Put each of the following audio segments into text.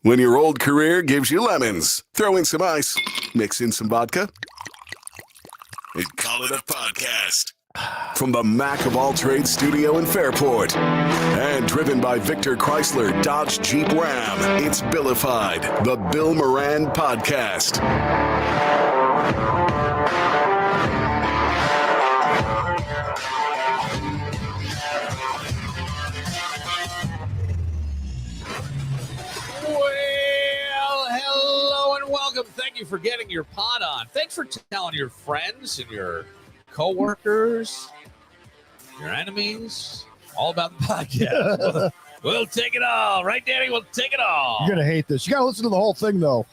When your old career gives you lemons, throw in some ice, mix in some vodka, and call it a podcast. From the Mac of All Trades studio in Fairport and driven by Victor Chrysler Dodge Jeep Ram, it's Billified, the Bill Moran Podcast. Well, hello and welcome. Thank you for getting your pod on. Thanks for telling your friends and your co-workers, your enemies, all about the podcast. We'll take it all. Right, Danny? We'll take it all. You're going to hate this. You got to listen to the whole thing, though.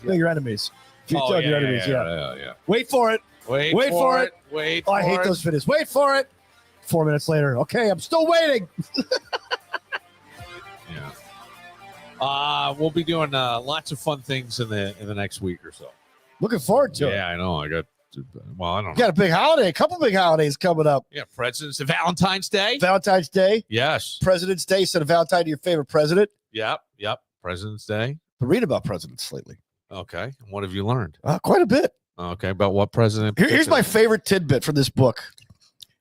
Yeah, your enemies. If you tell your enemies, yeah. Wait for it. Wait for it. Wait Oh, for I hate it. those videos. Wait for it. 4 minutes later. Okay, I'm still waiting. Yeah. We'll be doing lots of fun things in the next week or so. Looking forward to it. Yeah, I know. I don't You know. got a big holiday, a couple big holidays coming up. Yeah, President's Valentine's Day. Valentine's Day, Yes. President's Day, instead of Valentine to your favorite president. Yep. President's Day. Been reading about presidents lately. Okay. What have you learned? Quite a bit. Okay. About what president? Here's my favorite tidbit from this book.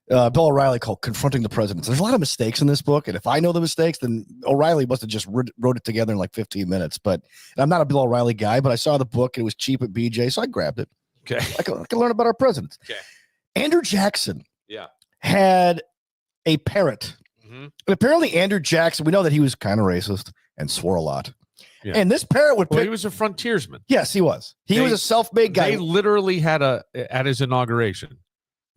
Bill O'Reilly called Confronting the Presidents. There's a lot of mistakes in this book, and if I know the mistakes, then O'Reilly must have just wrote it together in like 15 minutes. But I'm not a Bill O'Reilly guy, but I saw the book. And it was cheap at BJ, so I grabbed it. Okay. I can learn about our presidents. Okay. Andrew Jackson Yeah. had a parrot. Mm-hmm. And apparently Andrew Jackson, we know that he was kind of racist and swore a lot. Yeah. And this parrot would Well, pick. he was a frontiersman. Yes, he was. He was a self-made guy. They literally had at his inauguration,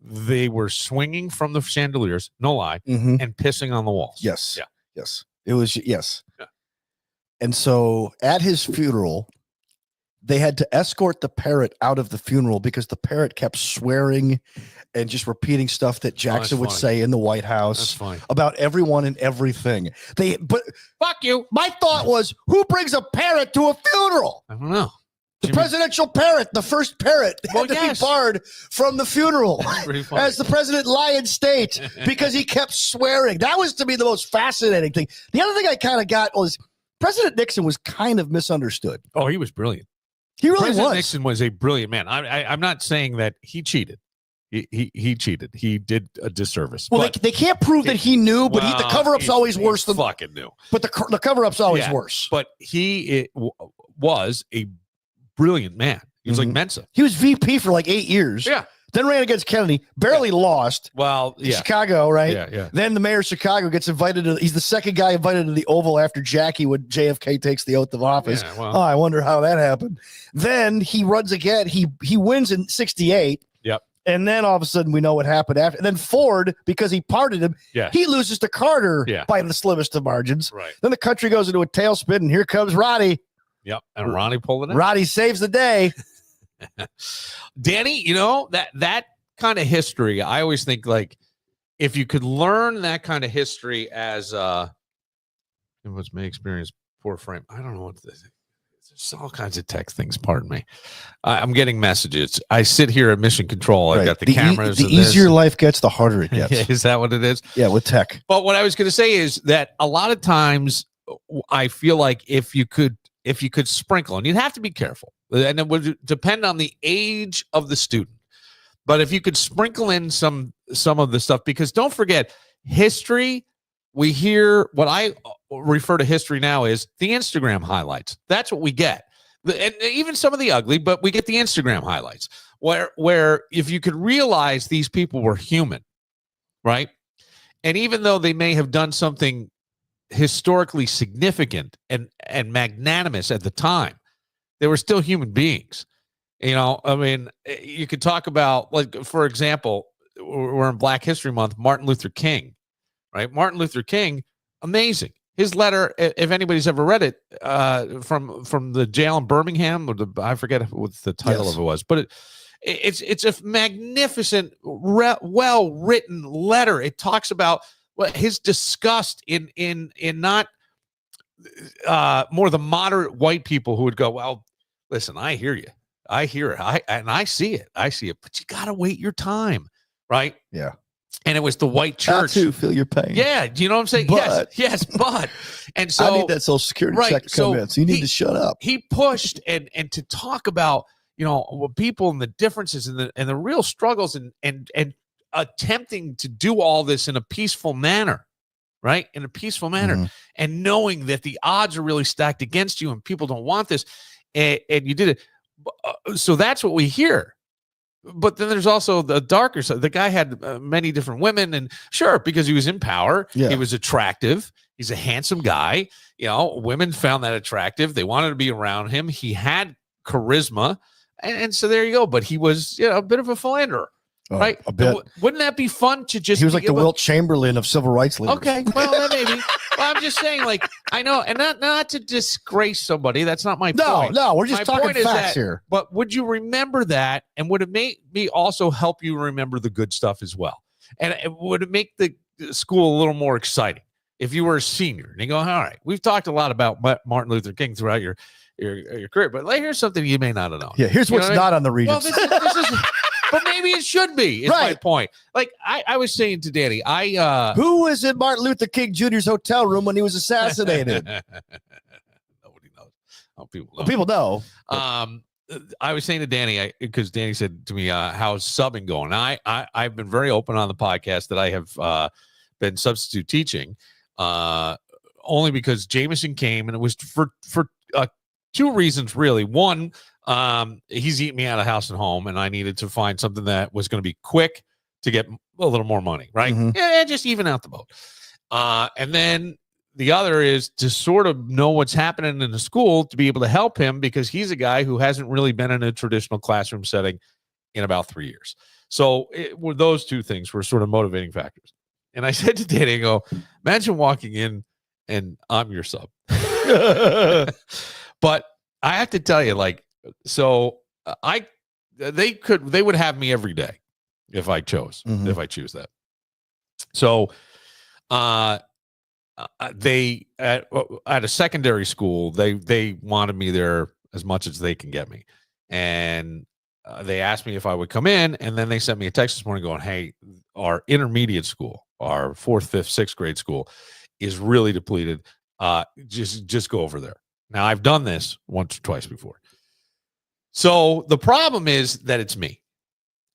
they were swinging from the chandeliers, no lie, Mhm. and pissing on the walls. Yes. Yeah. Yes. It was, yes. Yeah. And so at his funeral, they had to escort the parrot out of the funeral because the parrot kept swearing and just repeating stuff that Jackson would funny. say in the White That's House fine. about everyone and everything. But Fuck you. my thought was, who brings a parrot to a funeral? I don't know. The presidential parrot, the first parrot, Well, had to yes. be barred from the funeral Pretty funny. as the president lie in state because he kept swearing. That was, to me, the most fascinating thing. The other thing I kind of got was President Nixon was kind of misunderstood. Oh, he was brilliant. He really President was. Nixon was a brilliant man. I'm not saying that he cheated. He cheated. He did a disservice. Well, but, they can't prove that he knew, but the cover-up's always worse than. fucking knew. But the cover-up's always Yeah. worse. But he was a brilliant man. He was like Mensa. He was VP for like 8 years. Yeah. Then ran against Kennedy, barely lost. Well, in yeah. Chicago, right? Yeah. Then the mayor of Chicago gets invited to. He's the second guy invited to the Oval after Jackie when JFK takes the oath of office. Yeah, well. Oh, I wonder how that happened. Then he runs again. He wins in '68. Yep. And then all of a sudden we know what happened after. And then Ford, because he pardoned him, Yeah. he loses to Carter Yeah. by the slimmest of margins. Right. Then the country goes into a tailspin, and here comes Roddy. Yep. And Ronnie pulled it in. Roddy saves the day. Danny, that kind of history, I always think, like, if you could learn that kind of history as it was my experience, poor frame. I don't know what this is. There's all kinds of tech things. Pardon me. I'm getting messages. I sit here at Mission Control. I've Right. got the cameras. The and easier this. life gets, the harder it gets. Is that what it is? Yeah, with tech. But what I was going to say is that a lot of times I feel like if you could sprinkle, and you'd have to be careful, and it would depend on the age of the student. But if you could sprinkle in some of the stuff, because don't forget, history, we hear what I refer to history now is the Instagram highlights. That's what we get. And even some of the ugly, but we get the Instagram highlights where if you could realize these people were human, right? And even though they may have done something historically significant and magnanimous at the time, they were still human beings. I mean, you could talk about, like, for example, we're in Black History Month, Martin Luther King, right? Martin Luther King, amazing. His letter, if anybody's ever read it, from the jail in Birmingham, or I forget what the title of it was, but it's a magnificent, well-written letter. It talks about his disgust in not more the moderate white people who would go, well, listen, I hear you. I hear it. I see it. But you got to wait your time, right? Yeah. and it was the white I church. too feel your pain. Yeah, do you know what I'm saying? But- yes, but. And so I need that Social Security right, check to come so in. So you need he- to shut up. he pushed and to talk about what people and the differences and the real struggles and attempting to do all this in a peaceful manner, right? In a peaceful manner, Mhm. and knowing that the odds are really stacked against you and people don't want this, and you did it. So that's what we hear. But then there's also the darker side. The guy had many different women, and sure, because he was in power, Yeah. he was attractive. He's a handsome guy. Women found that attractive. They wanted to be around him. He had charisma, and so there you go. But he was, a bit of a philanderer, Oh, right? A bit. Wouldn't that be fun to just? He was be like the able- Wilt Chamberlain of civil rights leaders. Okay, well, that maybe. Well, I'm just saying, like, I know, and not to disgrace somebody. That's not my point. No, we're just My talking point is facts that- here. But would you remember that? And would it make me also help you remember the good stuff as well? And would it make the school a little more exciting if you were a senior and you go, all right, we've talked a lot about Martin Luther King throughout your career, but here's something you may not have known. Yeah, here's You know what's what I mean? not on the Well, Regents. this is, but maybe it should be. Is my Right. point. Like I was saying to Danny, Who was in Martin Luther King Jr.'s hotel room when he was assassinated? Nobody knows. Oh, people know. Well, people know. I was saying to Danny, because Danny said to me, how's subbing going? I've been very open on the podcast that I have been substitute teaching, only because Jameson came, and it was for two reasons, really. One, he's eating me out of house and home, and I needed to find something that was going to be quick to get a little more money, right? Mhm. Yeah, just even out the boat. And then the other is to sort of know what's happening in the school to be able to help him, because he's a guy who hasn't really been in a traditional classroom setting in about 3 years. So those two things were sort of motivating factors. And I said to Danny, I go, imagine walking in and I'm your sub. But I have to tell you, they would have me every day if I chose, Mhm. if I choose that. So, they at a secondary school, they wanted me there as much as they can get me, and they asked me if I would come in, and then they sent me a text this morning going, "Hey, our intermediate school, our 4th, 5th, 6th grade school, is really depleted. Just go over there." Now I've done this once or twice before, so the problem is that it's me.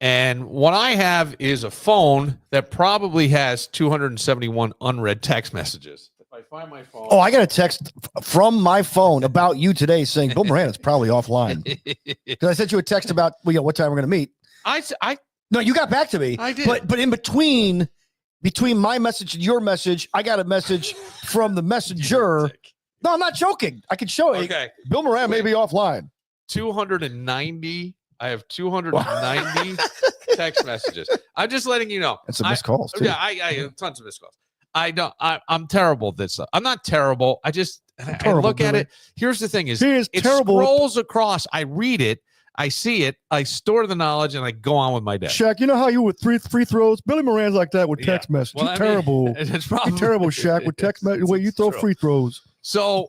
And what I have is a phone that probably has 271 unread text messages. If I find my phone. Oh, I got a text from my phone about you today saying Bill Moran is probably offline. Because I sent you a text about what time we're going to meet. I No, you got back to me. I did. But in between my message and your message, I got a message from the messenger. No, I'm not joking. I can show it. Okay. Bill Moran may be offline. 290. I have 290 text messages. I'm just letting you know. And some missed calls, too. Yeah, I have tons of missed calls. I'm terrible at this stuff. I'm not terrible. I terrible, look at Billy. it. Here's the thing is, He is it terrible. scrolls across. I read it. I see it. I store the knowledge, and I go on with my day. Shaq, you know how you with free throws? Billy Moran's like that with text message. Well, He's I mean, terrible. It's probably You're terrible, Shaq, with text message. The way you throw True. free throws. So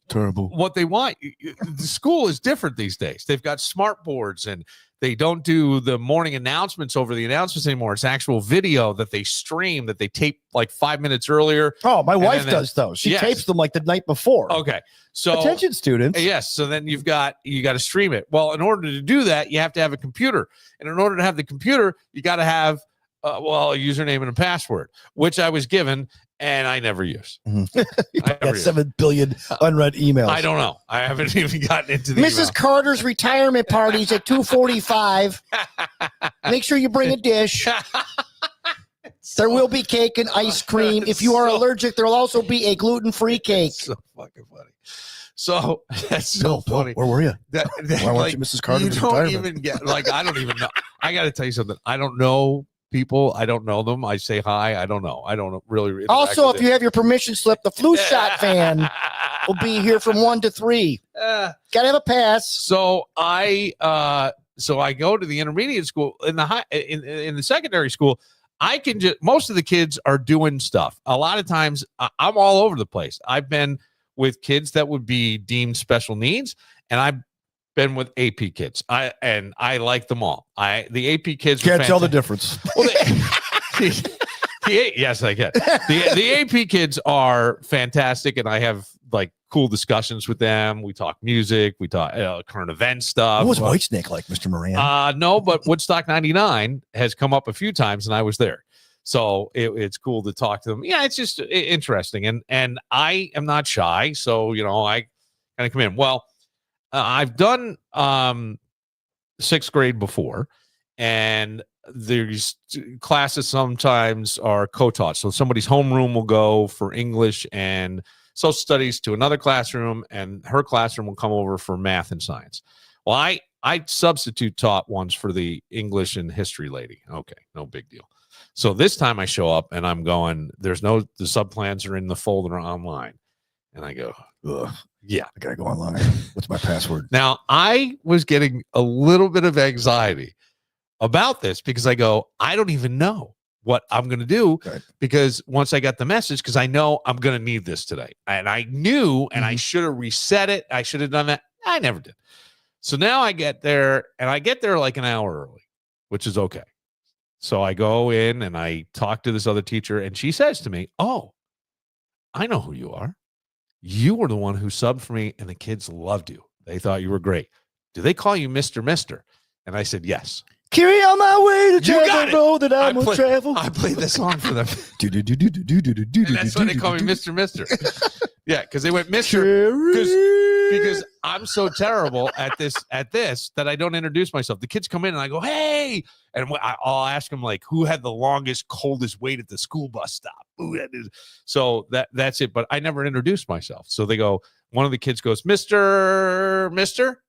Terrible. what they want, the school is different these days. They've got smart boards, and they don't do the morning announcements over the announcements anymore. It's actual video that they stream, that they tape like 5 minutes earlier. Oh, my wife then- does those. She Yes. tapes them like the night before. Okay. So Attention, students. yes. So then you got to stream it. Well, in order to do that, you have to have a computer. And in order to have the computer, you got to have a username and a password, which I was given and I never use. Mhm. I never Got use. 7 billion unread emails. I don't know. I haven't even gotten into the Mrs. Carter's retirement party's at 2:45. Make sure you bring a dish. There will be cake and ice cream. If you are allergic, there will also be a gluten-free cake. So fucking funny. So that's so Bill, funny. where were you? That, Why weren't you Mrs. Carter's you don't retirement? even get I don't even know. I got to tell you something. I don't know people. I don't know them. I say hi. I don't know. I don't really. interact Also, with if you have your permission slip, the flu shot van will be here from 1 to 3. Uh, Gotta have a pass. so I go to the intermediate school. In the in the secondary school, I can just, most of the kids are doing stuff. A lot of times I'm all over the place. I've been with kids that would be deemed special needs, and I've been with AP kids. I like them all. The AP kids Can't are tell the fantastic. difference. Well, Yes, I get the AP kids are fantastic, and I have like cool discussions with them. We talk music, we talk current event stuff. What was Whitesnake like, Mr. Moran? No, but Woodstock '99 has come up a few times, and I was there, so it's cool to talk to them. Yeah, it's just interesting, and I am not shy, so I kind of come in. Well, I've done sixth grade before, and these classes sometimes are co-taught. So somebody's homeroom will go for English and social studies to another classroom, and her classroom will come over for math and science. Well, I substitute taught once for the English and history lady. Okay, no big deal. So this time I show up and I'm going, the subplans are in the folder online. And I go, Ugh, yeah, I gotta go online. What's my password? Now, I was getting a little bit of anxiety about this because I go, I don't even know what I'm going to do, because once I got the message, because I know I'm going to need this today. And I knew, and I should have reset it. I should have done that. I never did. So now I get there, and I get there like an hour early, which is okay. So I go in and I talk to this other teacher, and she says to me, "Oh, I know who you are. You were the one who subbed for me, and the kids loved you. They thought you were great. Do they call you Mr. Mister?" And I said, "Yes." Carry on my way to You got travel it. the road that I'm gonna travel. I played the song for them. And And that's why they call me Mr. Mister. Yeah, because they went Mr. Because I'm so terrible at this that I don't introduce myself. The kids come in and I go, "Hey," and I'll ask them like, who had the longest, coldest wait at the school bus stop. So that's it. But I never introduced myself. So they go. One of the kids goes, Mr.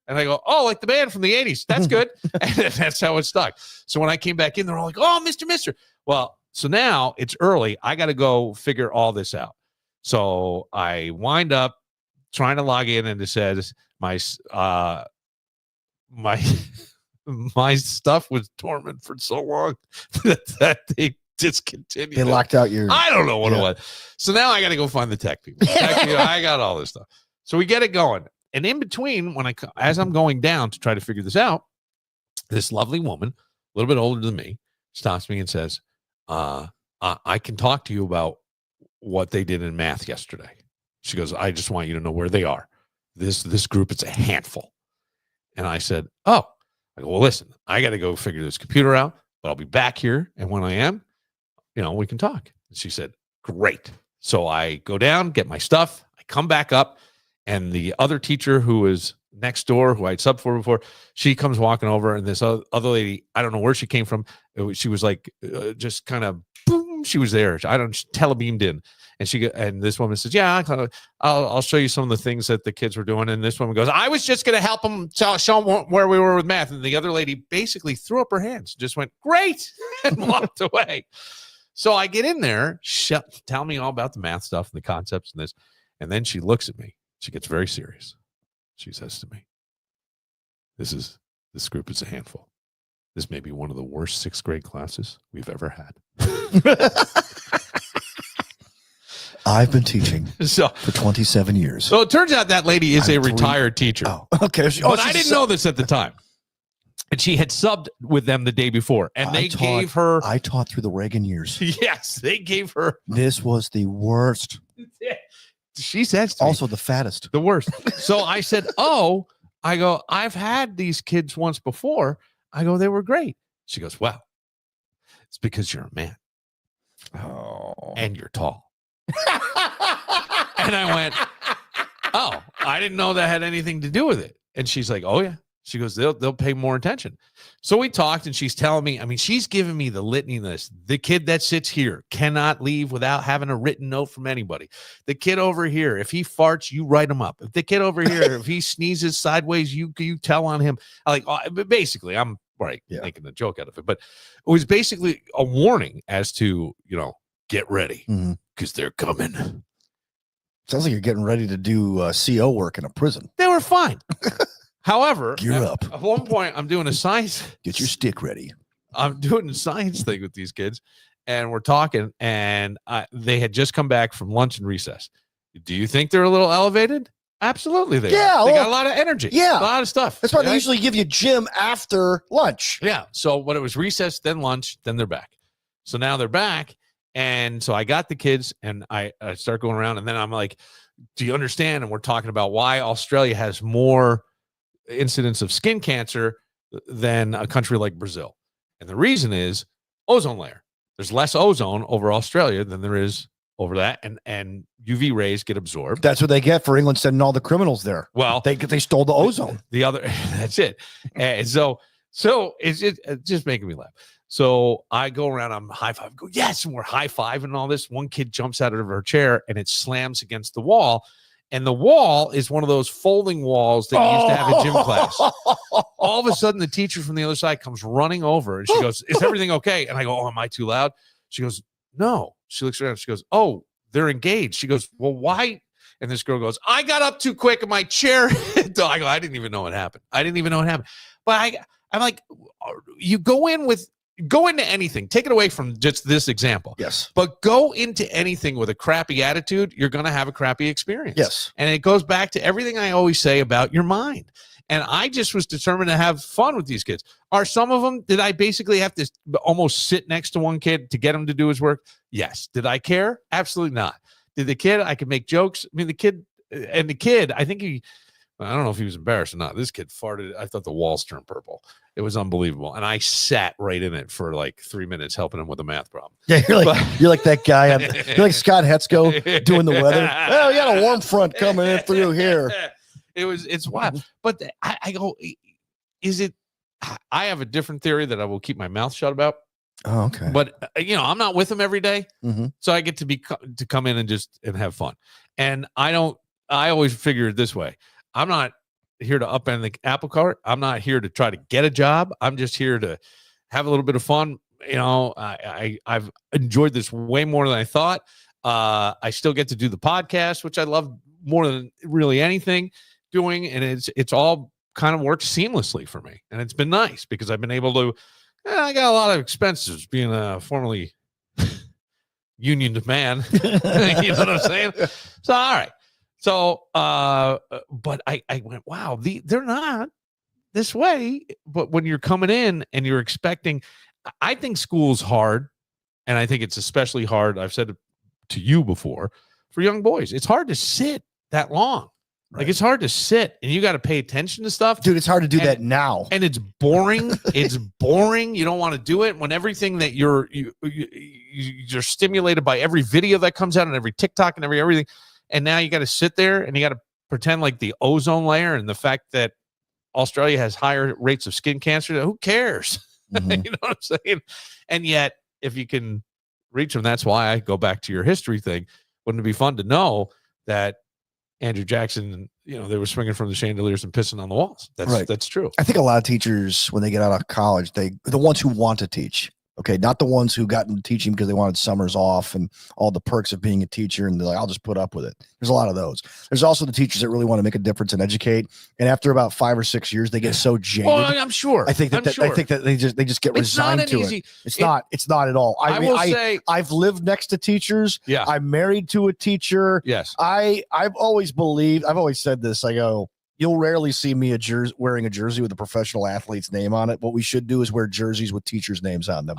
And I go, "Oh, like the band from the 80s. That's good." And that's how it stuck. So when I came back in, they're all like, "Oh, Mr. Well, so now it's early. I got to go figure all this out. So I wind up trying to log in, and it says my stuff was dormant for so long that they discontinued. They locked out your. I don't know what it was. So now I got to go find the tech people. I got all this stuff. So we get it going. And in between, as I'm going down to try to figure this out, this lovely woman, a little bit older than me, stops me and says, I can talk to you about what they did in math yesterday. She goes, "I just want you to know where they are. This group, it's a handful." And I said, "Oh." I go, "Well, listen, I got to go figure this computer out, but I'll be back here. And when I am, we can talk." And she said, "Great." So I go down, get my stuff. I come back up, and the other teacher who was next door, who I'd subbed for before, she comes walking over, and this other lady, I don't know where she came from. She was like, just kind of, boom, she was there. Telebeamed in. And this woman says, "Yeah, I'll show you some of the things that the kids were doing." And this woman goes, "I was just going to help them, show them where we were with math." And the other lady basically threw up her hands, just went, "Great," and walked away. So I get in there, tell me all about the math stuff and the concepts and this. And then she looks at me. She gets very serious. She says to me, This group is a handful. This may be one of the worst sixth grade classes we've ever had." I've been teaching for 27 years. So it turns out that lady is a retired teacher. Oh, okay. But I didn't know this at the time. And she had subbed with them the day before. And gave her. I taught through the Reagan years. Yes, they gave her. This was the worst. She says to also me, the fattest. The worst. So I said, "Oh," I go, "I've had these kids once before." I go, "They were great." She goes, "Well, it's because you're a man. Oh. And you're tall." And I went, "Oh, I didn't know that had anything to do with it." And she's like, "Oh, yeah." She goes, they'll pay more attention. So we talked, and she's telling me, she's giving me the litany list. The kid that sits here cannot leave without having a written note from anybody. The kid over here, if he farts, you write him up. If the kid over here, if he sneezes sideways, you tell on him. Basically, I'm making a joke out of it, but it was basically a warning as to, get ready because they're coming. Sounds like you're getting ready to do CO work in a prison. They were fine. However, gear up. At one point, I'm doing a science. Get your stick ready. I'm doing a science thing with these kids, and we're talking, and they had just come back from lunch and recess. Do you think they're a little elevated? Absolutely, they are. They got a lot of energy. Yeah, a lot of stuff. That's why they usually give you gym after lunch. Yeah. So when it was recess, then lunch, then they're back. So now they're back. And so I got the kids and I start going around, and then I'm like, do you understand? And we're talking about why Australia has more incidents of skin cancer than a country like Brazil. And the reason is ozone layer. There's less ozone over Australia than there is over that, and UV rays get absorbed. That's what they get for England sending all the criminals there. Well, they stole the ozone. The other, that's it. And so it's just making me laugh. So I go around, I'm high five, go, yes, and we're high five and all this. One kid jumps out of her chair and it slams against the wall. And the wall is one of those folding walls that you used to have in gym class. All of a sudden, the teacher from the other side comes running over and she goes, is everything okay? And I go, oh, am I too loud? She goes, no. She looks around. She goes, oh, they're engaged. She goes, well, why? And this girl goes, I got up too quick and my chair. I go, I didn't even know what happened. But I'm like, you go into anything, take it away from just this example. Yes. But go into anything with a crappy attitude, you're going to have a crappy experience. Yes. And it goes back to everything I always say about your mind. And I just was determined to have fun with these kids. Are some of them, did I basically have to almost sit next to one kid to get him to do his work? Yes. Did I care? Absolutely not. Did the kid, I could make jokes. I mean, the kid, I think I don't know if he was embarrassed or not. This kid farted. I thought the walls turned purple. It was unbelievable. And I sat right in it for like 3 minutes helping him with a math problem. Yeah, you're like that guy. You're like Scott Hetzko doing the weather. Oh, we got a warm front coming in through here. It's wild. But I go, is it, I have a different theory that I will keep my mouth shut about. Oh, okay. But I'm not with them every day. Mm-hmm. So I get to come in and have fun. And I always figure it this way. I'm not here to upend the apple cart. I'm not here to try to get a job. I'm just here to have a little bit of fun. I've enjoyed this way more than I thought. I still get to do the podcast, which I love more than really anything doing. And it's all kind of worked seamlessly for me. And it's been nice because I've been able to, I got a lot of expenses being a formerly unioned man. You know what I'm saying? So, all right. So, but I went, wow, they're not this way. But when you're coming in and you're expecting, I think school's hard. And I think it's especially hard. I've said it to you before for young boys. It's hard to sit that long. Right. Like it's hard to sit and you got to pay attention to stuff. Dude, it's hard to do that now. And it's boring. It's boring. You don't want to do it when everything that you're stimulated by every video that comes out and every TikTok and everything. And now you got to sit there and you got to pretend like the ozone layer and the fact that Australia has higher rates of skin cancer. Who cares? Mm-hmm. You know what I'm saying? And yet, if you can reach them, that's why I go back to your history thing. Wouldn't it be fun to know that Andrew Jackson, they were swinging from the chandeliers and pissing on the walls. That's true. I think a lot of teachers, when they get out of college, the ones who want to teach. Okay, not the ones who got into teaching because they wanted summers off and all the perks of being a teacher, and they're like, I'll just put up with it. There's a lot of those. There's also the teachers that really want to make a difference and educate, and after about 5 or 6 years, they get so jaded. Well, I'm sure. I think that they just get resigned to it. It's not at all. I mean, I've lived next to teachers. Yeah, I'm married to a teacher. Yes, I've always said this. I go, you'll rarely see me wearing a jersey with a professional athlete's name on it. What we should do is wear jerseys with teachers' names on them.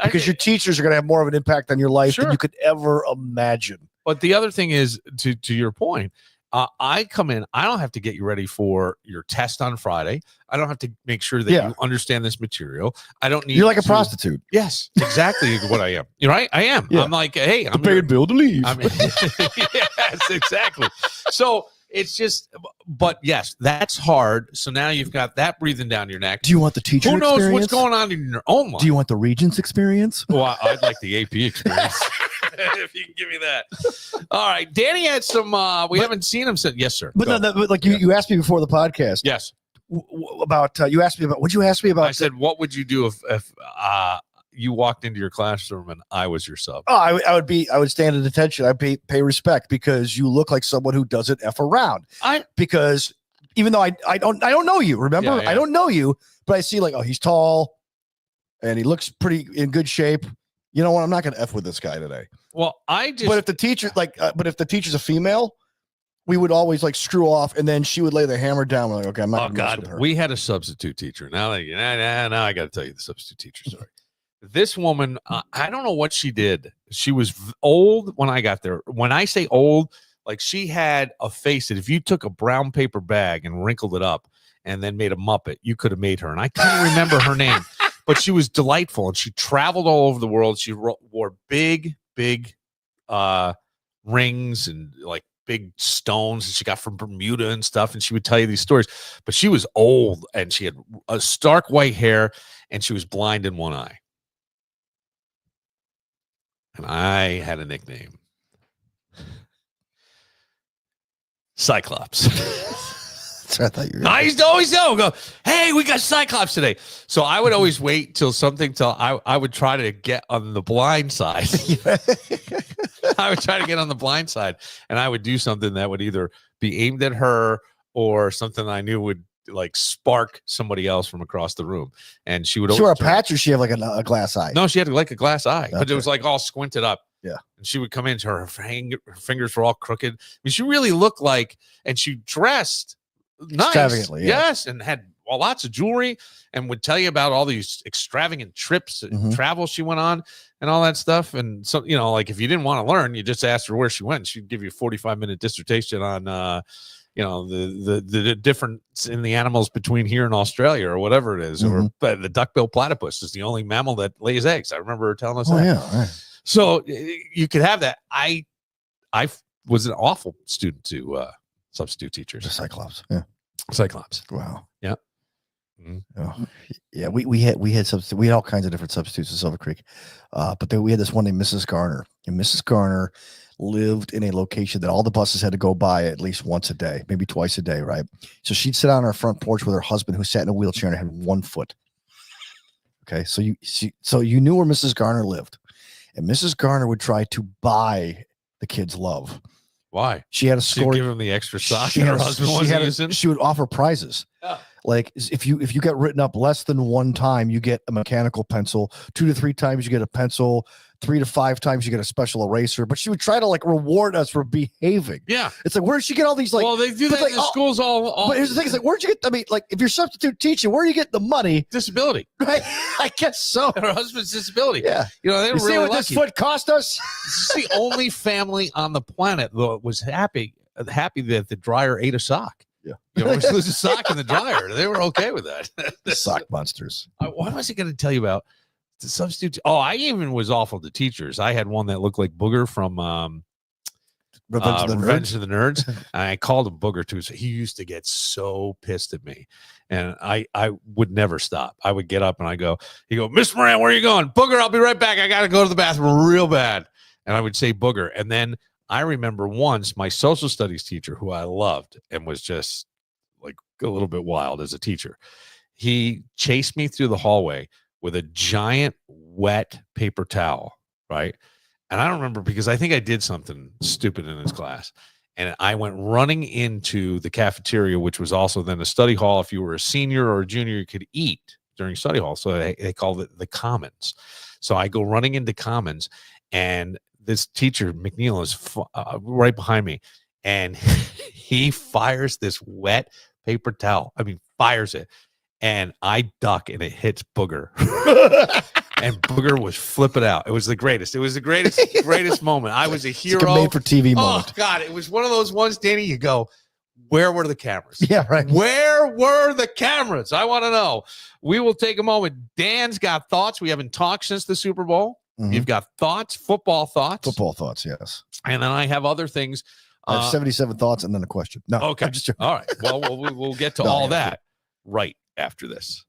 Because your teachers are going to have more of an impact on your life than you could ever imagine. But the other thing is, to your point, I come in, I don't have to get you ready for your test on Friday. I don't have to make sure that you understand this material. I don't need You're like a prostitute. Yes, exactly what I am. You're right. I am. Yeah. I'm like, hey, I'm paid bill to leave. Yes, exactly. So it's just, but yes, that's hard. So now you've got that breathing down your neck. Do you want the teacher Who knows experience? what's going on in your own life? Do you want the Regents experience? Well, I'd like the AP experience. If you can give me that. All right. Danny had some, we haven't seen him since. Yes, sir. But you asked me before the podcast. Yes. About, you asked me about, what'd you ask me about? I said, what would you do if you walked into your classroom and I was your sub? Oh, I would stand at attention. I'd pay respect because you look like someone who doesn't F around. Because even though I don't know you, remember? Yeah. I don't know you, but I see like, oh, he's tall and he looks pretty in good shape. You know what? I'm not going to F with this guy today. Well, but if the teacher's a female, we would always like screw off, and then she would lay the hammer down. We're like, okay, I'm not going to mess with her. We had a substitute teacher. Now I got to tell you the substitute teacher story. This woman, I don't know what she did. She was old when I got there. When I say old, like she had a face that if you took a brown paper bag and wrinkled it up and then made a Muppet, you could have made her. And I can't remember her name, but she was delightful. And she traveled all over the world. She wore big rings and like big stones that she got from Bermuda and stuff. And she would tell you these stories. But she was old and she had a stark white hair and she was blind in one eye. And I had a nickname. Cyclops. That's what I thought you were. I used to always go, hey, we got Cyclops today. So I would always wait till I would try to get on the blind side. I would try to get on the blind side, and I would do something that would either be aimed at her or something I knew would like spark somebody else from across the room. And she would She wore a always turn- patch, or she have like a glass eye? No, she had like a glass eye, but Okay. it was like all squinted up. Yeah. And she would come in, her fingers were all crooked. I mean, she really looked like, and she dressed nice. Extravagantly, yeah. Yes. And had lots of jewelry and would tell you about all these extravagant trips and Mhm. travel she went on and all that stuff. And so, like if you didn't want to learn, you just asked her where she went. She'd give you a 45-minute dissertation on, the difference in the animals between here and Australia or whatever it is. Mhm. Or the duck-billed platypus is the only mammal that lays eggs. I remember her telling us Oh that. yeah. Right. So you could have that. I was an awful student to substitute The teachers. Cyclops. Yeah. Cyclops. Wow. Yeah. Mhm. Oh, yeah. We had substitute. We had all kinds of different substitutes in Silver Creek, but then we had this one named Mrs. Garner, and Mrs. Garner lived in a location that all the buses had to go by at least once a day, maybe twice a day, right? So she'd sit on her front porch with her husband, who sat in a wheelchair and had one foot. Okay, so you knew where Mrs. Garner lived, and Mrs. Garner would try to buy the kids love. Why? She had a She'd story. give him the extra sock She that her had a- husband she wasn't had a- using. She would offer prizes. Yeah. Like if you get written up less than one time, you get a mechanical pencil. 2 to 3 times you get a pencil. 3 to 5 times you get a special eraser. But she would try to like reward us for behaving. Yeah. It's like, where did she get all these like? Well, they do but that like, in the schools all but here's the thing: is like, where'd you get? I mean, like, if you're substitute teaching, where do you get the money? disability. Right? I guess so. Her husband's disability. Yeah. They You were see really what lucky. this foot cost us? This is the only family on the planet that was happy that the dryer ate a sock. Yeah. There's a sock in the dryer. They were okay with that. Sock monsters. What was I going to tell you about the substitute? Oh, I even was awful to teachers. I had one that looked like Booger from Revenge of the Revenge Nerds. of the Nerds. And I called him Booger too. So he used to get so pissed at me. And I would never stop. I would get up and he'd go, Miss Moran, where are you going? Booger, I'll be right back. I got to go to the bathroom real bad. And I would say Booger. And then I remember once my social studies teacher, who I loved and was just like a little bit wild as a teacher, he chased me through the hallway with a giant wet paper towel, right? And I don't remember because I think I did something stupid in his class. And I went running into the cafeteria, which was also then a study hall. If you were a senior or a junior, you could eat during study hall. So they called it the Commons. So I go running into Commons, and this teacher, McNeil, is right behind me. And he fires this wet paper towel. I mean, fires it. And I duck, and it hits Booger. And Booger was flipping out. It was the greatest. It was the greatest moment. I was a It's like hero. a made for TV Oh moment. God, it was one of those ones, Danny. You go, where were the cameras? Yeah, right. Where were the cameras? I want to know. We will take a moment. Dan's got thoughts. We haven't talked since the Super Bowl. Mhm. You've got thoughts, football thoughts, Football thoughts, yes. and then I have other things. I have 77 thoughts and then a question. No, Okay. I'm just joking. All right. Well, we'll get to No, all yeah, that right after this.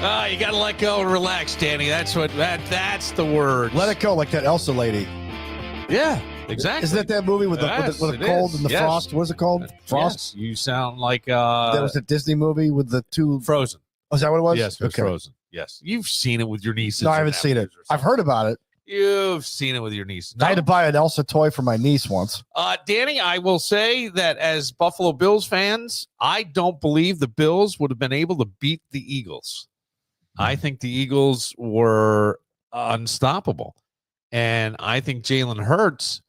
Oh, you got to let go and relax, Danny. That's the word. Let it go, like that Elsa lady. Yeah, exactly. Isn't that movie with the cold and the frost? What is it called? Frost? Yes, you sound like That was a Disney movie with the two. Frozen. Oh, is that what it was? Yes, it's Frozen. Yes. You've seen it with your nieces. No, I haven't seen it. I've heard about it. You've seen it with your nieces. I had to buy an Elsa toy for my niece once. Danny, I will say that as Buffalo Bills fans, I don't believe the Bills would have been able to beat the Eagles. I think the Eagles were unstoppable. And I think Jalen Hurts,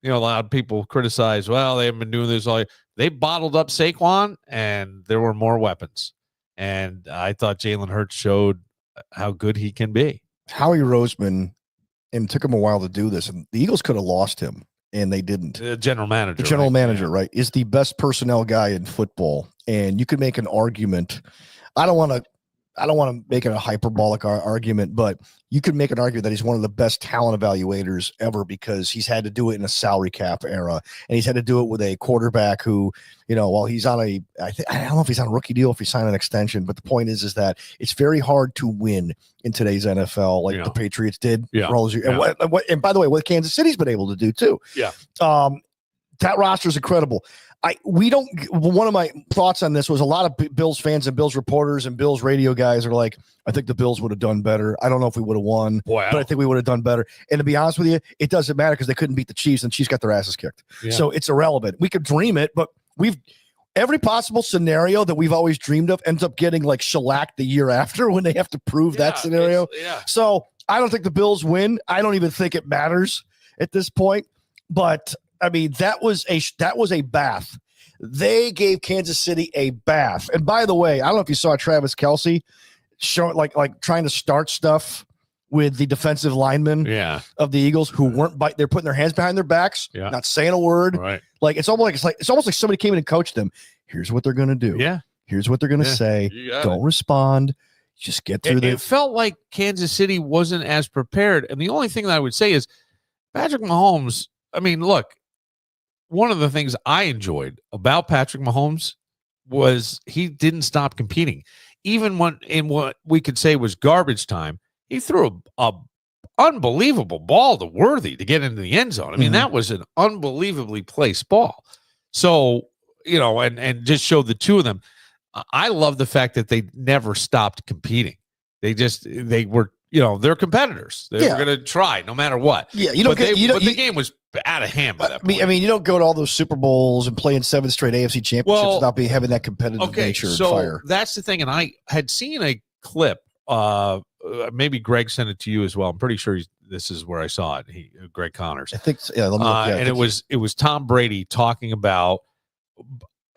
a lot of people criticize, well, they haven't been doing this all year. They bottled up Saquon, and there were more weapons. And I thought Jalen Hurts showed how good he can be. Howie Roseman, and it took him a while to do this, and the Eagles could have lost him, and they didn't. The general manager. The general manager, right, is the best personnel guy in football. And you could make an argument. I don't want to make it a hyperbolic argument, but you could make an argument that he's one of the best talent evaluators ever because he's had to do it in a salary cap era, and he's had to do it with a quarterback who, while he's on I don't know if he's on a rookie deal, if he signed an extension, but the point is that it's very hard to win in today's NFL, like the Patriots did. Yeah. And by the way, what Kansas City's been able to do too. Yeah. That roster is incredible. One of my thoughts on this was a lot of Bills fans and Bills reporters and Bills radio guys are like, I think the Bills would have done better. I don't know if we would have won, but I think we would have done better. And to be honest with you, it doesn't matter because they couldn't beat the Chiefs and Chiefs got their asses kicked. Yeah. So it's irrelevant. We could dream it, but every possible scenario that we've always dreamed of ends up getting like shellacked the year after when they have to prove that scenario. So I don't think the Bills win. I don't even think it matters at this point, but I mean, that was a bath. They gave Kansas City a bath. And by the way, I don't know if you saw Travis Kelce showing like trying to start stuff with the defensive linemen of the Eagles who weren't they're putting their hands behind their backs, not saying a word. Right. Like it's almost like somebody came in and coached them. Here's what they're gonna do. Yeah. Here's what they're gonna say. Don't respond. Just get through this. It felt like Kansas City wasn't as prepared. And the only thing that I would say is Patrick Mahomes, I mean, look, one of the things I enjoyed about Patrick Mahomes was he didn't stop competing. Even when in what we could say was garbage time, he threw a unbelievable ball to Worthy to get into the end zone. I mean, that was an unbelievably placed ball. So, and just showed the two of them. I love the fact that they never stopped competing. They were, they're competitors. They were going to try no matter what. Yeah, but the game was out of hand by that point. I mean, you don't go to all those Super Bowls and play in 7 straight AFC championships without having that competitive nature and fire. That's the thing. And I had seen a clip. Maybe Greg sent it to you as well. I'm pretty sure this is where I saw it. Greg Connors. I think. Yeah. And it was Tom Brady talking about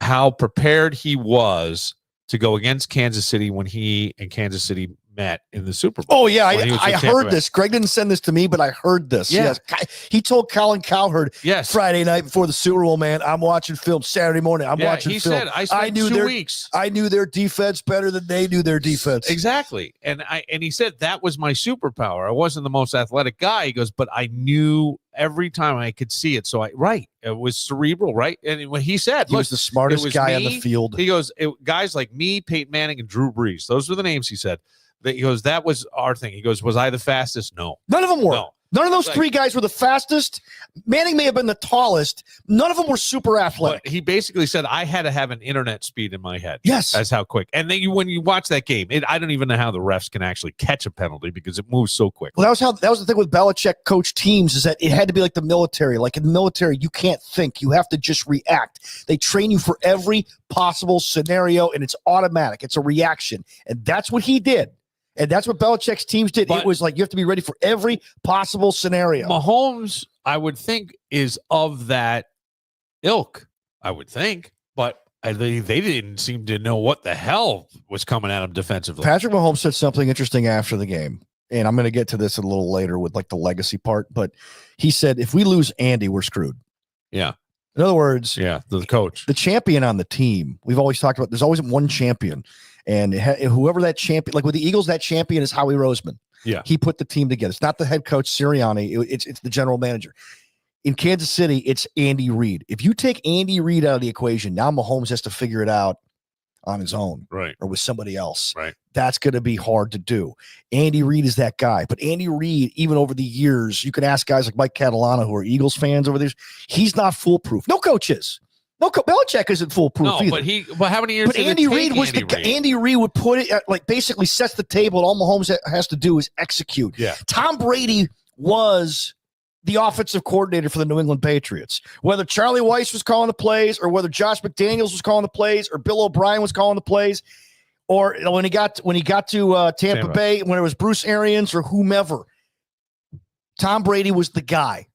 how prepared he was to go against Kansas City when he and Kansas City met in the Super Bowl. Oh, yeah. I heard this. Greg didn't send this to me, but I heard this. Yeah. Yes. He told Colin Cowherd Friday night before the Super Bowl, man, I'm watching film. Saturday morning, I'm watching film. He said, I spent 2 weeks. I knew their defense better than they knew their defense. Exactly. And he said that was my superpower. I wasn't the most athletic guy. He goes, but I knew every time I could see it. So it was cerebral, right? And when he said, he was the smartest guy on the field. He goes, guys like me, Peyton Manning, and Drew Brees. Those were the names he said. He goes, that was our thing. He goes, was I the fastest? No. None of them were. No. None of those three guys were the fastest. Manning may have been the tallest. None of them were super athletic. But he basically said, I had to have an internet speed in my head. Yes. That's how quick. And then when you watch that game, I don't even know how the refs can actually catch a penalty because it moves so quick. Well, that was the thing with Belichick coach teams is that it had to be like the military. Like in the military, you can't think. You have to just react. They train you for every possible scenario, and it's automatic. It's a reaction. And that's what he did. And that's what Belichick's teams did. But it was like you have to be ready for every possible scenario. Mahomes, I would think, is of that ilk, I would think. But they didn't seem to know what the hell was coming at him defensively. Patrick Mahomes said something interesting after the game. And I'm going to get to this a little later with like the legacy part. But he said, if we lose Andy, we're screwed. Yeah. In other words, the coach, the champion on the team. We've always talked about there's always one champion. And whoever that champion, like with the Eagles, that champion is Howie Roseman. Yeah. He put the team together. It's not the head coach Sirianni. It's the general manager. In Kansas City, it's Andy Reid. If you take Andy Reid out of the equation, now Mahomes has to figure it out on his own, right, or with somebody else. Right. That's going to be hard to do. Andy Reid is that guy. But Andy Reid, even over the years, you can ask guys like Mike Catalana, who are Eagles fans over there, he's not foolproof. No coach is. No, Belichick isn't foolproof either. But how many years? But Andy Reid was Andy Reid would put it at, like, basically sets the table, and all Mahomes has to do is execute. Yeah. Tom Brady was the offensive coordinator for the New England Patriots. Whether Charlie Weiss was calling the plays, or whether Josh McDaniels was calling the plays, or Bill O'Brien was calling the plays, or when he got to Tampa Bay, when it was Bruce Arians or whomever, Tom Brady was the guy.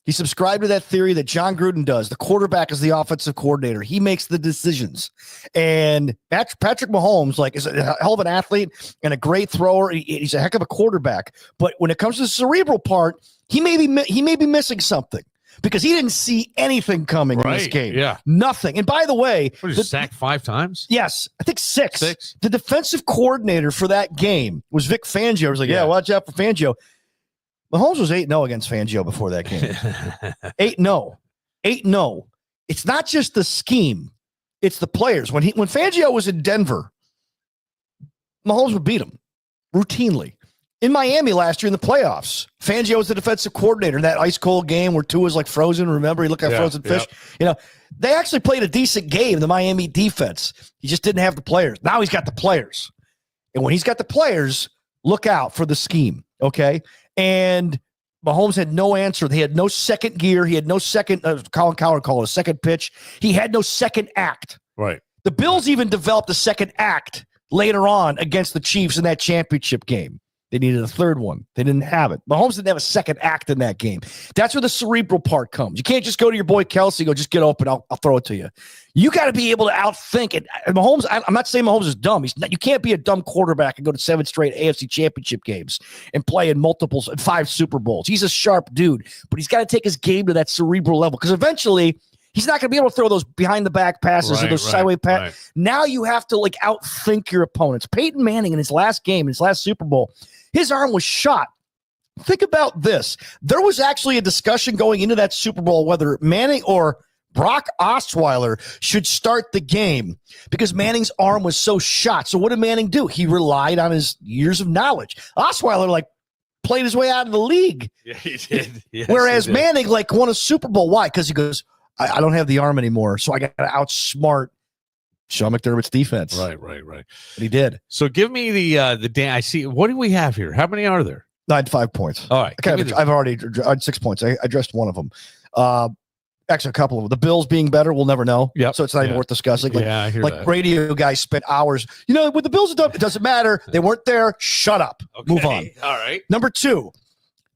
He subscribed to that theory that John Gruden does. The quarterback is the offensive coordinator. He makes the decisions. And Patrick Mahomes, like, is a hell of an athlete and a great thrower. He's a heck of a quarterback. But when it comes to the cerebral part, he may be missing something, because he didn't see anything coming in this game. Yeah. Nothing. And by the way, sacked 5 times? Yes, I think 6. The defensive coordinator for that game was Vic Fangio. He was like, yeah, watch out for Fangio. Mahomes was 8-0 against Fangio before that game. 8-0. 8-0. It's not just the scheme. It's the players. When Fangio was in Denver, Mahomes would beat him routinely. In Miami last year in the playoffs, Fangio was the defensive coordinator in that ice cold game where Tua was like frozen. Remember, he looked like frozen fish. You know, they actually played a decent game, the Miami defense. He just didn't have the players. Now he's got the players. And when he's got the players, look out for the scheme, okay? And Mahomes had no answer. He had no second gear. He had no second, Colin Cowherd called it a second pitch. He had no second act. Right. The Bills even developed a second act later on against the Chiefs in that championship game. They needed a third one. They didn't have it. Mahomes didn't have a second act in that game. That's where the cerebral part comes. You can't just go to your boy Kelsey and go, just get open, I'll throw it to you. You got to be able to outthink it. And Mahomes, I'm not saying Mahomes is dumb. You can't be a dumb quarterback and go to 7 straight AFC championship games and play in 5 Super Bowls. He's a sharp dude, but he's got to take his game to that cerebral level, because eventually he's not going to be able to throw those behind-the-back passes or those sideways passes. Right. Now you have to, like, outthink your opponents. Peyton Manning in his last game, in his last Super Bowl, his arm was shot. Think about this. There was actually a discussion going into that Super Bowl whether Manning or Brock Osweiler should start the game because Manning's arm was so shot. So what did Manning do? He relied on his years of knowledge. Osweiler, played his way out of the league. Yeah, he did. Yes, whereas Manning, won a Super Bowl. Why? Because he goes, I don't have the arm anymore, so I got to outsmart Sean McDermott's defense. Right. But he did. So give me the Dan. I see. What do we have here? How many are there? I had 5 points. All right. I had 6 points. I addressed one of them. Actually, a couple of them. The Bills being better, we'll never know. Yep. So it's not even worth discussing. I hear that. Radio guys spent hours. What the Bills have done, it doesn't matter. They weren't there. Shut up. Okay. Move on. All right. Number 2.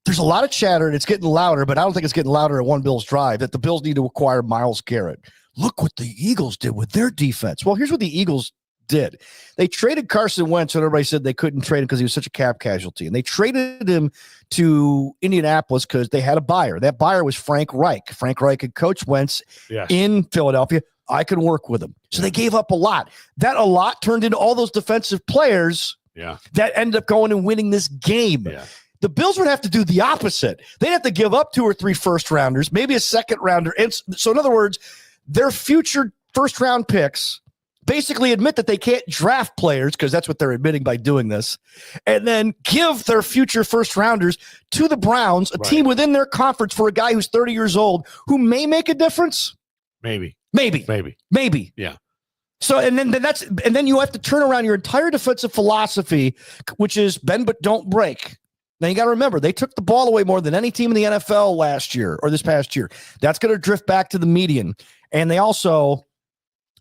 There's a lot of chatter, and it's getting louder, but I don't think it's getting louder at One Bills Drive, that the Bills need to acquire Myles Garrett. Look what the Eagles did with their defense. Well, here's what the Eagles did. They traded Carson Wentz, and everybody said they couldn't trade him because he was such a cap casualty. And they traded him to Indianapolis because they had a buyer. That buyer was Frank Reich. Frank Reich had coached Wentz in Philadelphia. I can work with him. So they gave up a lot. That a lot turned into all those defensive players that ended up going and winning this game. Yeah. The Bills would have to do the opposite. They'd have to give up 2 or 3 first rounders, maybe a second rounder. And so in other words, their future first round picks basically admit that they can't draft players, because that's what they're admitting by doing this, and then give their future first rounders to the Browns, a team within their conference, for a guy who's 30 years old who may make a difference. Maybe. Yeah. So and then you have to turn around your entire defensive philosophy, which is bend but don't break. Now, you got to remember, they took the ball away more than any team in the NFL last year or this past year. That's going to drift back to the median. And they also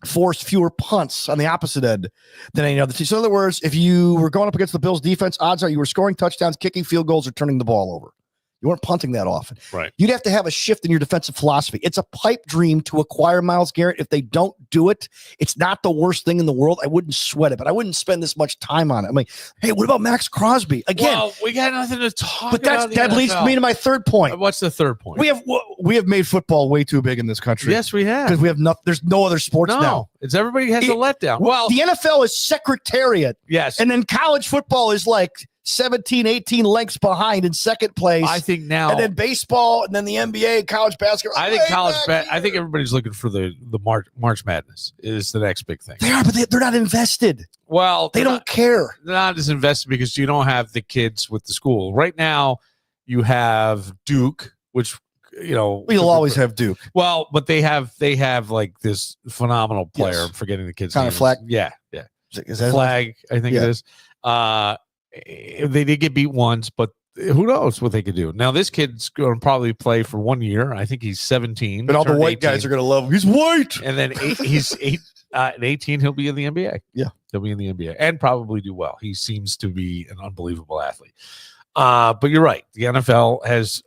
forced fewer punts on the opposite end than any other team. So in other words, if you were going up against the Bills defense, odds are you were scoring touchdowns, kicking field goals, or turning the ball over. You weren't punting that often. Right. You'd have to have a shift in your defensive philosophy. It's a pipe dream to acquire Myles Garrett. If they don't do it, it's not the worst thing in the world. I wouldn't sweat it, but I wouldn't spend this much time on it. I'm like, hey, what about Max Crosby? Again, well, we got nothing to talk but about. That leads me to my third point. What's the third point? We have made football way too big in this country. Yes, we have. Because we have there's no other sports now. It's everybody has a letdown. Well, the NFL is secretariat. Yes. And then college football is like 17, 18 lengths behind in second place. I think now, and then baseball, and then the NBA, college basketball. I think everybody's looking for the March Madness is the next big thing. They are, but they're not invested. Well, They don't care. They're not as invested because you don't have the kids with the school. Right now, you have Duke, which, We'll always have Duke. Well, but they have like this phenomenal player. Yes. I'm forgetting the kid's Connor name. Flag? Yeah. Is that Flag, I think Yeah. it is. They did get beat once, but who knows what they could do. Now, this kid's going to probably play for 1 year. I think he's 17. But all the turned white 18. guys are going to love him. He's white. And then at 18, he'll be in the NBA. Yeah. He'll be in the NBA and probably do well. He seems to be an unbelievable athlete. But you're right. The NFL has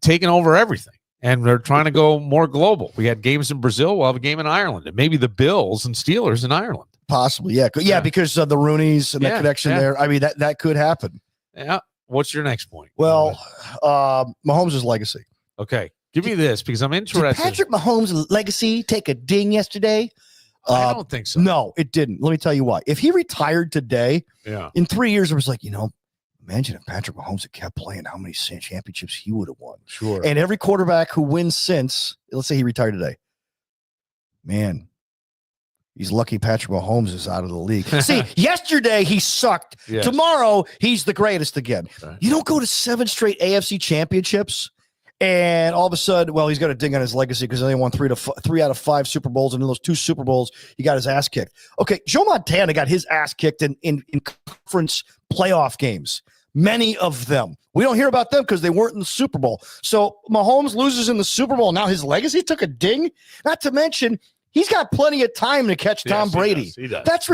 taken over everything, and they're trying to go more global. We had games in Brazil. We'll have a game in Ireland, and maybe the Bills and Steelers in Ireland. Possibly, yeah. Yeah, because of the Roonies and the Yeah, connection yeah. there. I mean, that could happen. Yeah. What's your next point? Well, Mahomes' legacy. Okay. Give me this because I'm Did interested. Patrick Mahomes' legacy take a ding yesterday? I don't think so. No, it didn't. Let me tell you why. If he retired today, Yeah. in 3 years, it was like, imagine if Patrick Mahomes had kept playing, how many championships he would have won. Sure. And every quarterback who wins since, let's say he retired today, man, he's lucky Patrick Mahomes is out of the league. See, yesterday he sucked. Yes. Tomorrow he's the greatest again. Right. You don't go to 7 straight AFC championships and all of a sudden, well, he's got a ding on his legacy because he only won 3 out of 5 Super Bowls, and in those 2 Super Bowls, he got his ass kicked. Okay, Joe Montana got his ass kicked in conference playoff games. Many of them. We don't hear about them because they weren't in the Super Bowl. So Mahomes loses in the Super Bowl. Now his legacy took a ding. Not to mention, he's got plenty of time to catch Tom Yes, Brady. He does. That's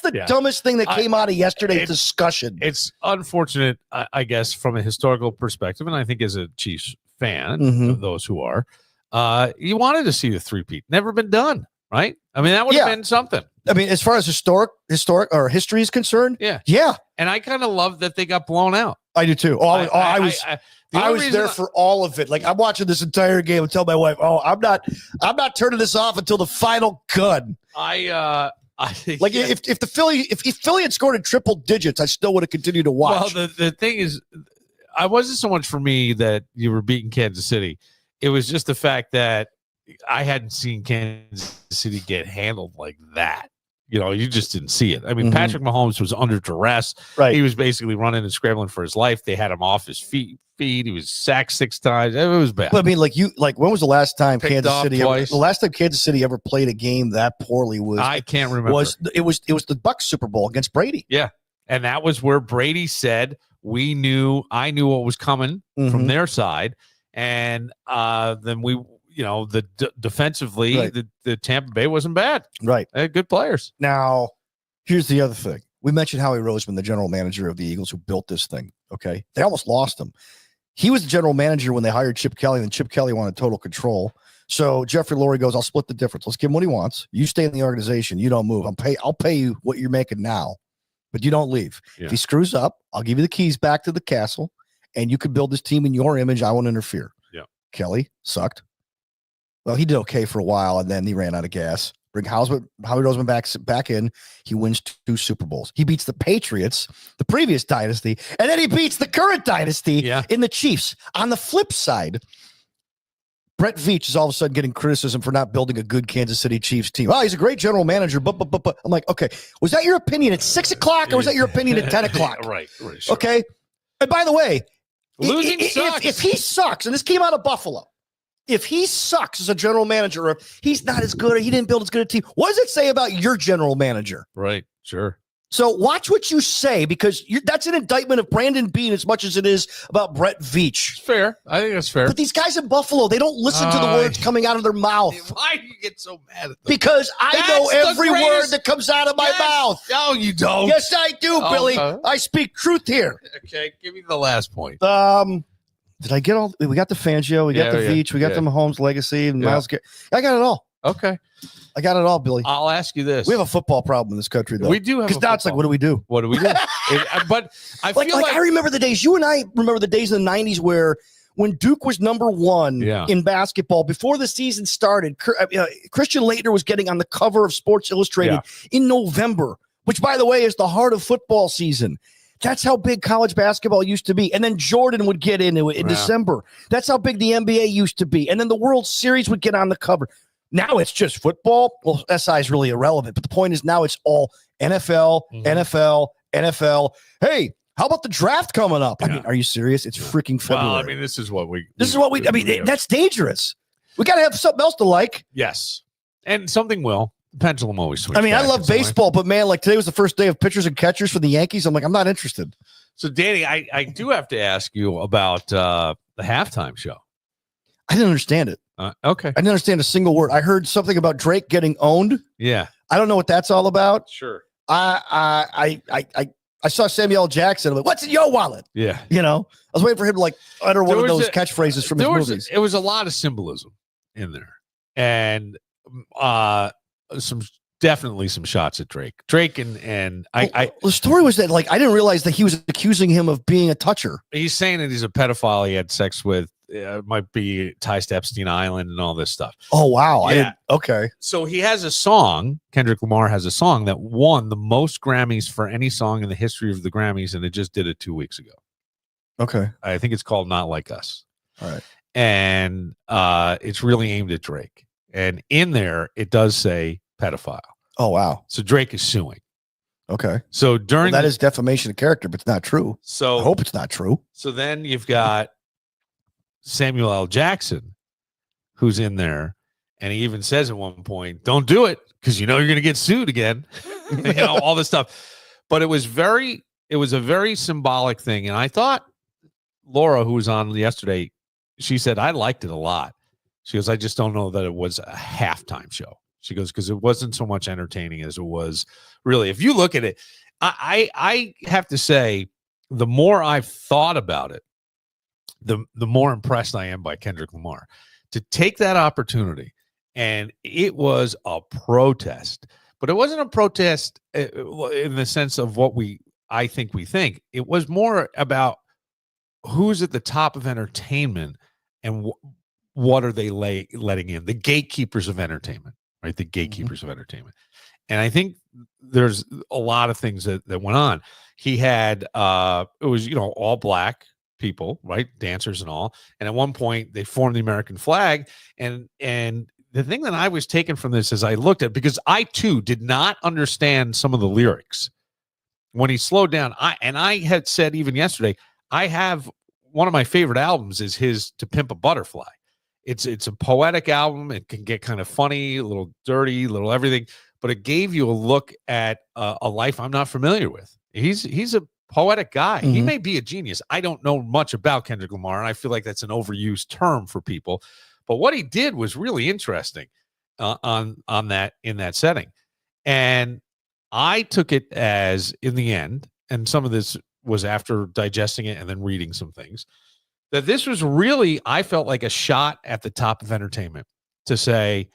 the Yeah. dumbest thing that came out of yesterday's it- discussion. It's unfortunate, I guess, from a historical perspective, and I think as a Chiefs fan, Mhm. of those who are, you wanted to see the three-peat. Never been done, right? I mean, that would have Yeah. been something. I mean, as far as historic or history is concerned, Yeah. yeah, And I kind of love that they got blown out. I do too. I was the only I was reason there for all of it. Like, I'm watching this entire game and tell my wife, "Oh, I'm not turning this off until the final gun." I think Like, if Philly had scored in triple digits, I still would have continued to watch. Well, the thing is, I wasn't so much for me that you were beating Kansas City. It was just the fact that I hadn't seen Kansas City get handled like that. You just didn't see it. I mean, Mhm. Patrick Mahomes was under duress. Right. He was basically running and scrambling for his life. They had him off his feet. He was sacked 6 times. It was bad. But I mean, when was the last time Picked Kansas off City? twice. The last time Kansas City ever played a game that poorly I can't remember. was the Bucs Super Bowl against Brady. And that was where Brady said, I knew what was coming from Mhm. their side. And then we, defensively, Right. the Tampa Bay wasn't bad. Right. They had good players. Now, here's the other thing. We mentioned Howie Roseman, the general manager of the Eagles, who built this thing. Okay. They almost lost him. He was the general manager when they hired Chip Kelly, and Chip Kelly wanted total control. So Jeffrey Lurie goes, "I'll split the difference. Let's give him what he wants. You stay in the organization. You don't move. I'll pay you what you're making now, but you don't leave. Yeah. If he screws up, I'll give you the keys back to the castle, and you can build this team in your image. I won't interfere." Yeah. Kelly sucked. Well, he did okay for a while, and then he ran out of gas. Bring Howie Roseman back in. He wins 2 Super Bowls. He beats the Patriots, the previous dynasty, and then he beats the current dynasty Yeah. in the Chiefs. On the flip side, Brett Veach is all of a sudden getting criticism for not building a good Kansas City Chiefs team. Oh, he's a great general manager, but I'm like, okay, was that your opinion at 6 o'clock or was that your opinion at 10 o'clock? Right. Sure. Okay. And by the way, Losing sucks. if he sucks, and this came out of Buffalo, if he sucks as a general manager, or if he's not as good, or he didn't build as good a team, what does it say about your general manager? Right. Sure. So watch what you say, because that's an indictment of Brandon Beane as much as it is about Brett Veach. It's fair. I think that's fair. But these guys in Buffalo, they don't listen to the words coming out of their mouth, Why do you get so mad at them? because I That's know the every greatest- word that comes out of my Yes. mouth. No, you don't. Yes, I do, Oh, Billy. okay. I speak truth here. Okay. Give me the last point. Did I get all? We got the Fangio, we got the Veach, we got the Mahomes legacy, and Yeah. Miles. I got it all. Okay. I got it all, Billy. I'll ask you this. We have a football problem in this country, though. We do have Because a now it's like, football. what do we do? What do we do? But I Like, feel like I remember the days. You and I remember the days in the '90s where, when Duke was number 1 Yeah. in basketball before the season started, Christian Laettner was getting on the cover of Sports Illustrated in November, which, by the way, is the heart of football season. That's how big college basketball used to be. And then Jordan would get into it in December. That's how big the NBA used to be. And then the World Series would get on the cover. Now it's just football. Well, SI is really irrelevant. But the point is now it's all NFL, NFL. Hey, how about the draft coming up? I mean, are you serious? It's freaking February. Well, I mean, this is what we that's dangerous. We got to have something else to like. Yes. And something will. The pendulum always swings. I mean, I love baseball, but man, like today was the first day of pitchers and catchers for the Yankees. I'm like, I'm not interested. So, Danny, I do have to ask you about the halftime show. I didn't understand it. Okay. I didn't understand a single word. I heard something about Drake getting owned. Yeah. I don't know what that's all about. Sure. I saw Samuel L. Jackson. I'm like, what's in your wallet? Yeah. You know, I was waiting for him to like utter one of those catchphrases from his movies. It was a lot of symbolism in there, and definitely some shots at Drake. And the story was that like I didn't realize that he was accusing him of being a toucher. He's saying that he's a pedophile. He had sex with might be ties to Epstein Island and all this stuff. Oh wow! Yeah. Okay. So he has a song. Kendrick Lamar has a song that won the most Grammys for any song in the history of the Grammys, and it just did it 2 weeks ago. Okay. I think it's called "Not Like Us." All right. And it's really aimed at Drake. And in there, it does say pedophile. Oh wow! So Drake is suing. Okay. So during that is defamation of character, but it's not true. So I hope it's not true. So then you've got Samuel L. Jackson, who's in there, and he even says at one point, "Don't do it because you know you're going to get sued again." You know, all this stuff. But it was a very symbolic thing, and I thought Laura, who was on yesterday, she said I liked it a lot. She goes, I just don't know that it was a halftime show. She goes, because it wasn't so much entertaining as it was really. If you look at it, I have to say, the more I've thought about it, the more impressed I am by Kendrick Lamar. To take that opportunity, and it was a protest, but it wasn't a protest in the sense of what I think we think. It was more about who's at the top of entertainment and what are they letting in, the gatekeepers of entertainment, right? The gatekeepers of entertainment. And I think there's a lot of things that went on. He had, it was, all black people, right? Dancers and all. And at one point they formed the American flag. And the thing that I was taken from this as I looked at, because I too did not understand some of the lyrics when he slowed down. I had said even yesterday, I have one of my favorite albums is his To Pimp a Butterfly. It's a poetic album. It can get kind of funny, a little dirty, a little everything, but it gave you a look at a life I'm not familiar with. He's a poetic guy. He may be a genius. I don't know much about Kendrick Lamar, and I feel like that's an overused term for people. But what he did was really interesting on that in that setting, and I took it as in the end, and some of this was after digesting it and then reading some things, that this was really, I felt like a shot at the top of entertainment to say,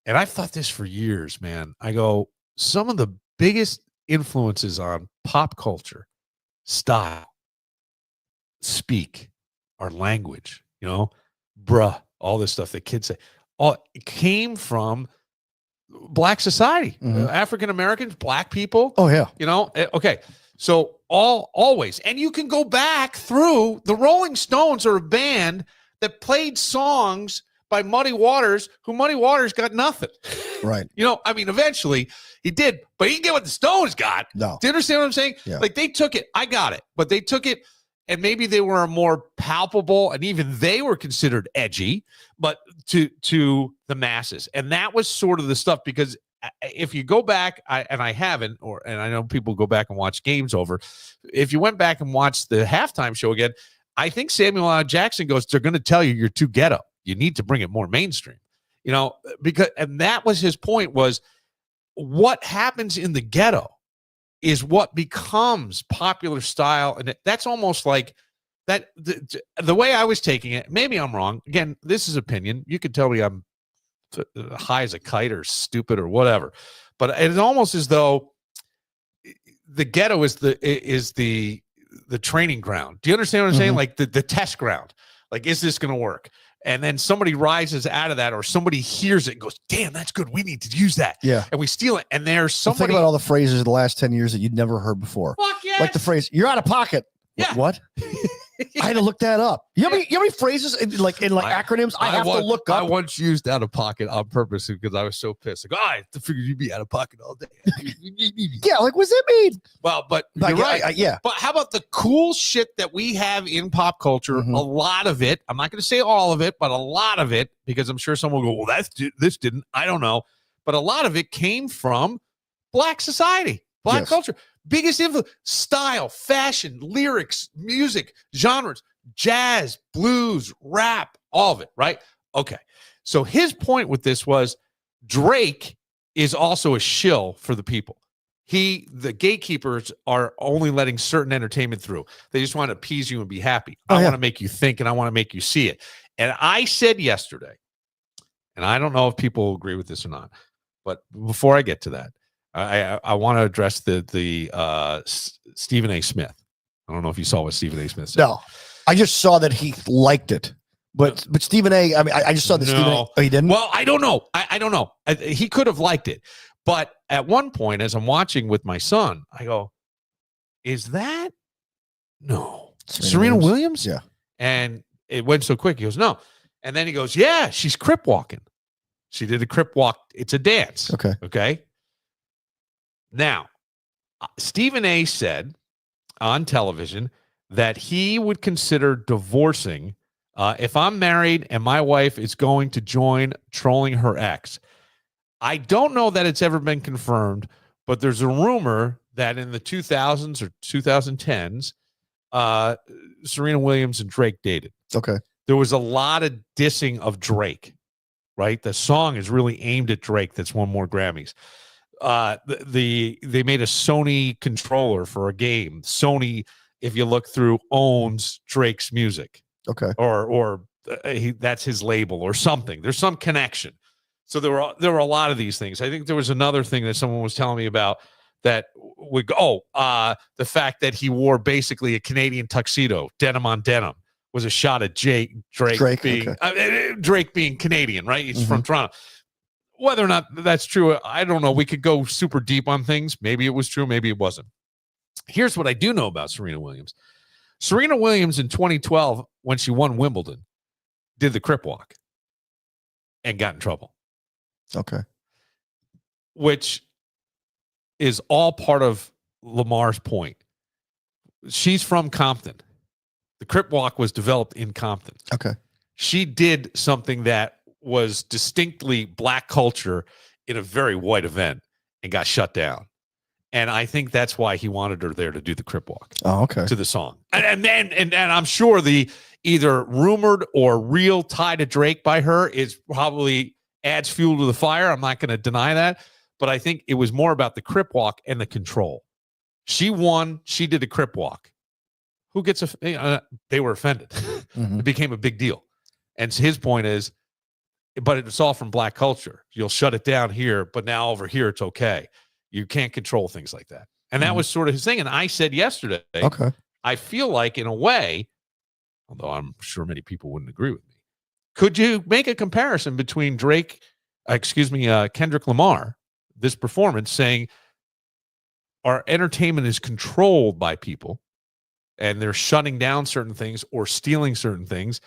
and I've thought this for years, man. I go, some of the biggest influences on pop culture, style, speak, our language, bruh, all this stuff that kids say, all it came from black society, African Americans, black people. Oh, yeah. Okay. So always, and you can go back through the Rolling Stones are a band that played songs by Muddy Waters, who Muddy Waters got nothing. Right. Eventually he did, but he didn't get what the Stones got. No. Do you understand what I'm saying? Yeah. Like they took it. I got it, but they took it and maybe they were more palpable and even they were considered edgy, but to the masses. And that was sort of the stuff, because if you go back, I haven't, and I know people go back and watch games over. If you went back and watched the halftime show again, I think Samuel L. Jackson goes, they're going to tell you you're too ghetto. You need to bring it more mainstream, and that was his point, was what happens in the ghetto is what becomes popular style. And that's almost like that. The way I was taking it, maybe I'm wrong. Again, this is opinion. You could tell me I'm high as a kite or stupid or whatever, but it's almost as though the ghetto is the training ground. Do you understand what I'm saying? Like the test ground. Like, is this going to work? and then somebody rises out of that, or somebody hears it and goes, damn, that's good. We need to use that. Yeah. And we steal it. And there's So think somebody. about all the phrases of the last 10 years that you'd never heard before. Fuck yes. Like the phrase, you're out of pocket. Yeah. What? I had to look that up. You know how many phrases in acronyms I have to look up? I once used out of pocket on purpose because I was so pissed. Like, I figured you'd be out of pocket all day. Yeah, like, what's that mean? Well, but Like, you're right. yeah. But how about the cool shit that we have in pop culture? Mhm. A lot of it. I'm not going to say all of it, but a lot of it, because I'm sure someone will go, well, this didn't. I don't know. But a lot of it came from Black society, Black Yes. culture. Biggest influence: style, fashion, lyrics, music, genres, jazz, blues, rap, all of it, right? Okay. So his point with this was Drake is also a shill for the people. The gatekeepers are only letting certain entertainment through. They just want to appease you and be happy. I want to make you think, and I want to make you see it. And I said yesterday, and I don't know if people agree with this or not, but before I get to that, I want to address the Stephen A. Smith. I don't know if you saw what Stephen A. Smith said. No, I just saw that he liked it. But Stephen A. I mean, I just saw that Stephen A. Oh, he didn't? Well, I don't know. I don't know. He could have liked it. But at one point, as I'm watching with my son, I go, is that? No. Serena Williams? Yeah. And it went so quick. He goes, no. And then he goes, yeah, she's crip walking. She did a crip walk. It's a dance. Okay. Okay. Now, Stephen A. said on television that he would consider divorcing if I'm married and my wife is going to join trolling her ex. I don't know that it's ever been confirmed, but there's a rumor that in the 2000s or 2010s, Serena Williams and Drake dated. Okay. There was a lot of dissing of Drake, right? The song is really aimed at Drake that's won more Grammys. They made a Sony controller for a game. Sony, if you look through, owns Drake's music. Okay. Or that's his label or something. There's some connection. So there were a lot of these things. I think there was another thing that someone was telling me about that would go, the fact that he wore basically a Canadian tuxedo, denim on denim, was a shot at Drake being Canadian, right? He's from Toronto. Whether or not that's true, I don't know. We could go super deep on things. Maybe it was true, maybe it wasn't. Here's what I do know about Serena Williams. Serena Williams in 2012, when she won Wimbledon, did the crip walk and got in trouble. Okay. Which is all part of Lamar's point. She's from Compton. The crip walk was developed in Compton. Okay. She did something that was distinctly Black culture in a very white event and got shut down. And I think that's why he wanted her there to do the crip walk. Oh, okay. To the song. And I'm sure the either rumored or real tie to Drake by her is probably adds fuel to the fire. I'm not going to deny that. But I think it was more about the crip walk and the control. She won. She did a crip walk. Who gets they were offended. It became a big deal. And his point is, but it's all from Black culture. You'll shut it down here, but now over here it's okay. You can't control things like that. And that was sort of his thing. And I said yesterday, okay, I feel like in a way, although I'm sure many people wouldn't agree with me, could you make a comparison between Kendrick Lamar, this performance, saying our entertainment is controlled by people and they're shutting down certain things or stealing certain things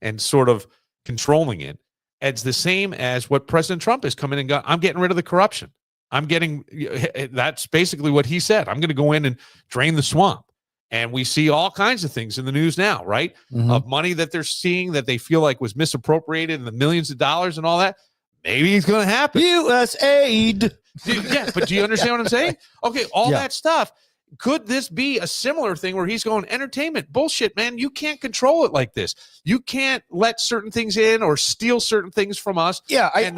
and sort of controlling it. It's the same as what President Trump has come in and got. I'm getting rid of the corruption. That's basically what he said. I'm going to go in and drain the swamp. And we see all kinds of things in the news now, right? Of money that they're seeing that they feel like was misappropriated and the millions of dollars and all that. Maybe it's going to happen. USAID. Yeah, but do you understand what I'm saying? Okay, that stuff. Could this be a similar thing where he's going, entertainment bullshit, man? You can't control it like this. You can't let certain things in or steal certain things from us. Yeah, I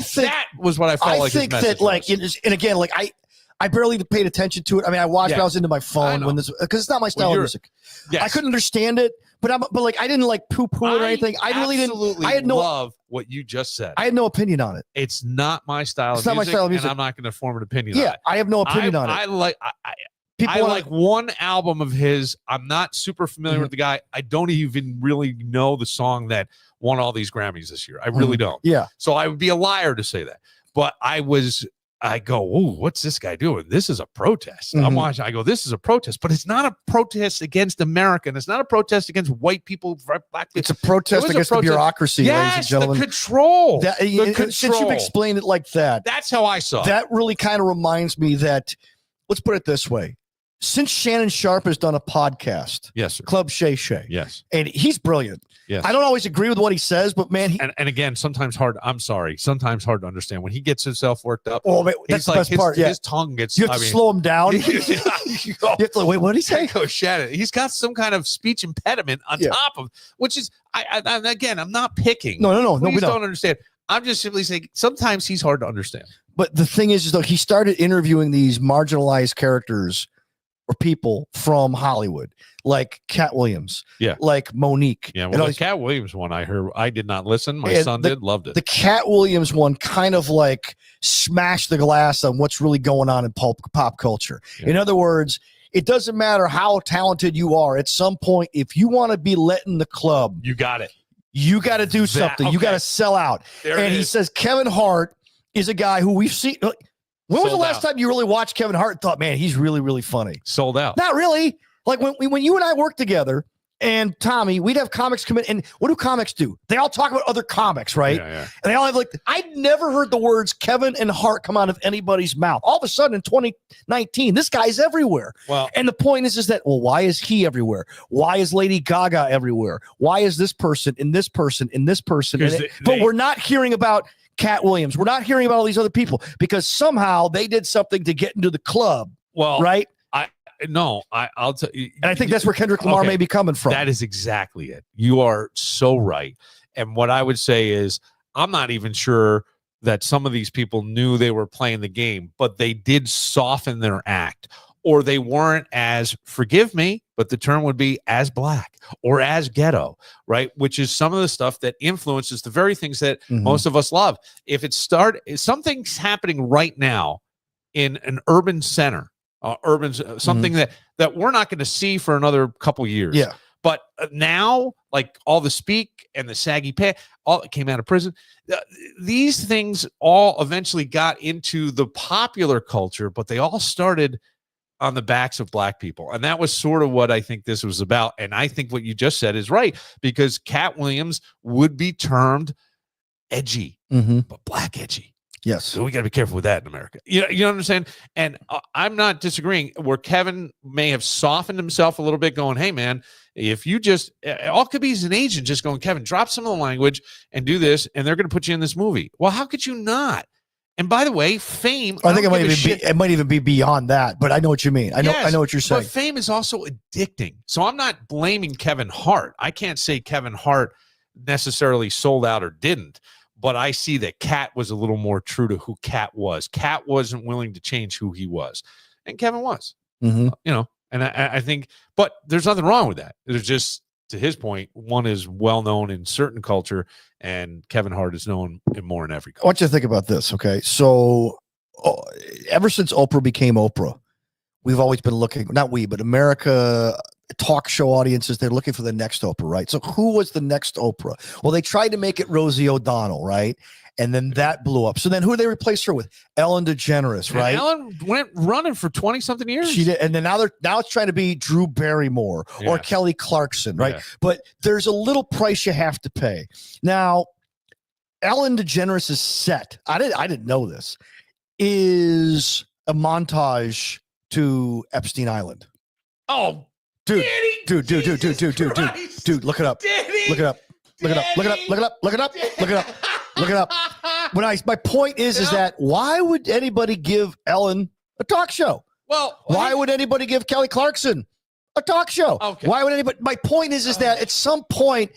think that was what I felt like. I think that, like, and again, like I barely paid attention to it. I mean, I watched, but I was into my phone when this, because it's not my style of music. Yes. I couldn't understand it, but I didn't like poo-poo it or anything. I really didn't. I had no love what you just said. I had no opinion on it. It's not my style of music. It's not my style of music, and I'm not going to form an opinion. Yeah, I have no opinion on it. I like one album of his. I'm not super familiar with the guy. I don't even really know the song that won all these Grammys this year. I really don't. Yeah. So I would be a liar to say that. But I go, oh, what's this guy doing? This is a protest. I'm Mhm. watching. I go, this is a protest, but it's not a protest against America. And it's not a protest against white people, black people. It's a protest It was a against the protest. bureaucracy, ladies and Yes, the gentlemen. control. That, The since you've control. explained it like that, That's how I saw it. that really kind of reminds me that, let's put it this way. Since Shannon Sharp has done a podcast, Yes, sir. Club Shay Shay, Yes. and he's brilliant. Yes. I don't always agree with what he says, but man, And again, sometimes hard to understand when he gets himself worked up. oh, man, that's He's the like, best part. Yeah, his tongue gets. you have to slow him down. You You have to, wait, what did he say? go, Shannon. He's got some kind of speech impediment on Yeah. top of, which is, and again, I'm not picking. No, Please we don't. don't understand. I'm just simply saying sometimes he's hard to understand. But the thing is though, he started interviewing these marginalized characters or people from Hollywood, like Cat Williams, Yeah. like Monique. Yeah, and well, all the these- Cat Williams one I heard, I did not listen. My And son the- did, loved it. the Cat Williams one kind of like smashed the glass on what's really going on in pop culture. Yeah. In other words, it doesn't matter how talented you are. At some point, if you want to be let in the club, You got it. you got to do something. You okay. got to sell out. There And it he is. says Kevin Hart is a guy who we've seen. When was the Sold last out. time you really watched Kevin Hart and thought, man, he's really, really funny? Sold out. Not really. Like when you and I worked together, and Tommy, we'd have comics come in, and what do comics do? They all talk about other comics, right? Yeah, yeah. And they all have like, I'd never heard the words Kevin and Hart come out of anybody's mouth. All of a sudden in 2019, this guy's everywhere. Well, And the point is that, well, why is he everywhere? Why is Lady Gaga everywhere? Why is this person and this person and this person? Because But we're not hearing about Cat Williams. We're not hearing about all these other people because somehow they did something to get into the club, well, right? no, I'll tell you. And I think that's where Kendrick Lamar Okay. may be coming from. That is exactly it. You are so right. And what I would say is, I'm not even sure that some of these people knew they were playing the game, but they did soften their act, or they weren't as, forgive me, but the term would be as black or as ghetto, right? Which is some of the stuff that influences the very things that Mhm. most of us love. If something's happening right now in an urban center, something that we're not going to see for another couple years. Yeah. But now, like all the Speak and the Saggy Pay, all that came out of prison, these things all eventually got into the popular culture, but they all started on the backs of black people. And that was sort of what I think this was about. And I think what you just said is right, because Cat Williams would be termed edgy, Mhm. but black edgy. Yes. So we got to be careful with that in America. You understand? And I'm not disagreeing where Kevin may have softened himself a little bit going, hey, man, if you just, all could be as an agent just going, Kevin, drop some of the language and do this, and they're going to put you in this movie. Well, how could you not? And by the way, fame. I think don't it give a might shit. it might even be beyond that, but I know what you mean. I know what you're saying. But fame is also addicting. So I'm not blaming Kevin Hart. I can't say Kevin Hart necessarily sold out or didn't. But I see that Cat was a little more true to who Cat was. Cat wasn't willing to change who he was, and Kevin was. Mhm. And I think, but there's nothing wrong with that. There's just, to his point, one is well known in certain culture, and Kevin Hart is known in more in every I culture. want you to think about this, okay? So, ever since Oprah became Oprah, we've always been looking, not we, but America talk show audiences, they're looking for the next Oprah, right? So who was the next Oprah? Well, they tried to make it Rosie O'Donnell, right? And then that blew up. So then who did they replace her with? Ellen DeGeneres, And right? Ellen went running for 20 something years. She did, and then now it's trying to be Drew Barrymore or Yeah. Kelly Clarkson, right? Yeah. But there's a little price you have to pay. Now, Ellen DeGeneres' set, I didn't know this, is a montage to Epstein Island. Oh, Dude, Danny dude, Jesus Christ. look it up. Danny, Look it up. Look it up. Look it up. Look it up. Look it up. Look it up. Look it up. My point is that why would anybody give Ellen a talk show? Well, Why would anybody give Kelly Clarkson a talk show? Okay. Why would anybody? My point is that at some point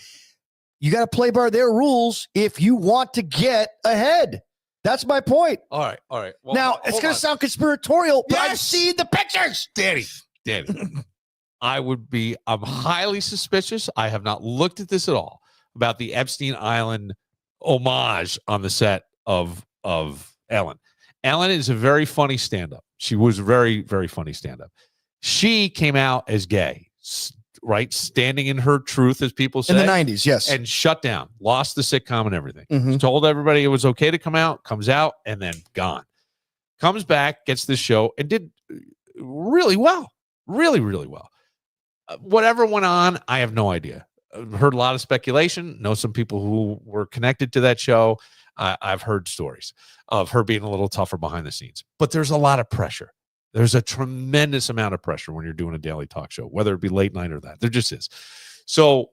you got to play by their rules if you want to get ahead. That's my point. All right. Well, Now it's hold going on. to sound conspiratorial, but I've Yes. seen the pictures. Danny. I'm highly suspicious. I have not looked at this at all about the Epstein Island homage on the set of Ellen. Ellen is a very funny stand-up. She was very, very funny stand-up. She came out as gay right, standing in her truth, as people say, In the 90s, yes. and shut down, lost the sitcom and everything. Mhm. Told everybody it was okay to come out, comes out, and then gone. Comes back, gets this show, and did really well. Really, really well. Whatever went on, I have no idea. I've heard a lot of speculation. Know some people who were connected to that show. I've heard stories of her being a little tougher behind the scenes. But there's a lot of pressure. There's a tremendous amount of pressure when you're doing a daily talk show, whether it be late night or that. There just is. So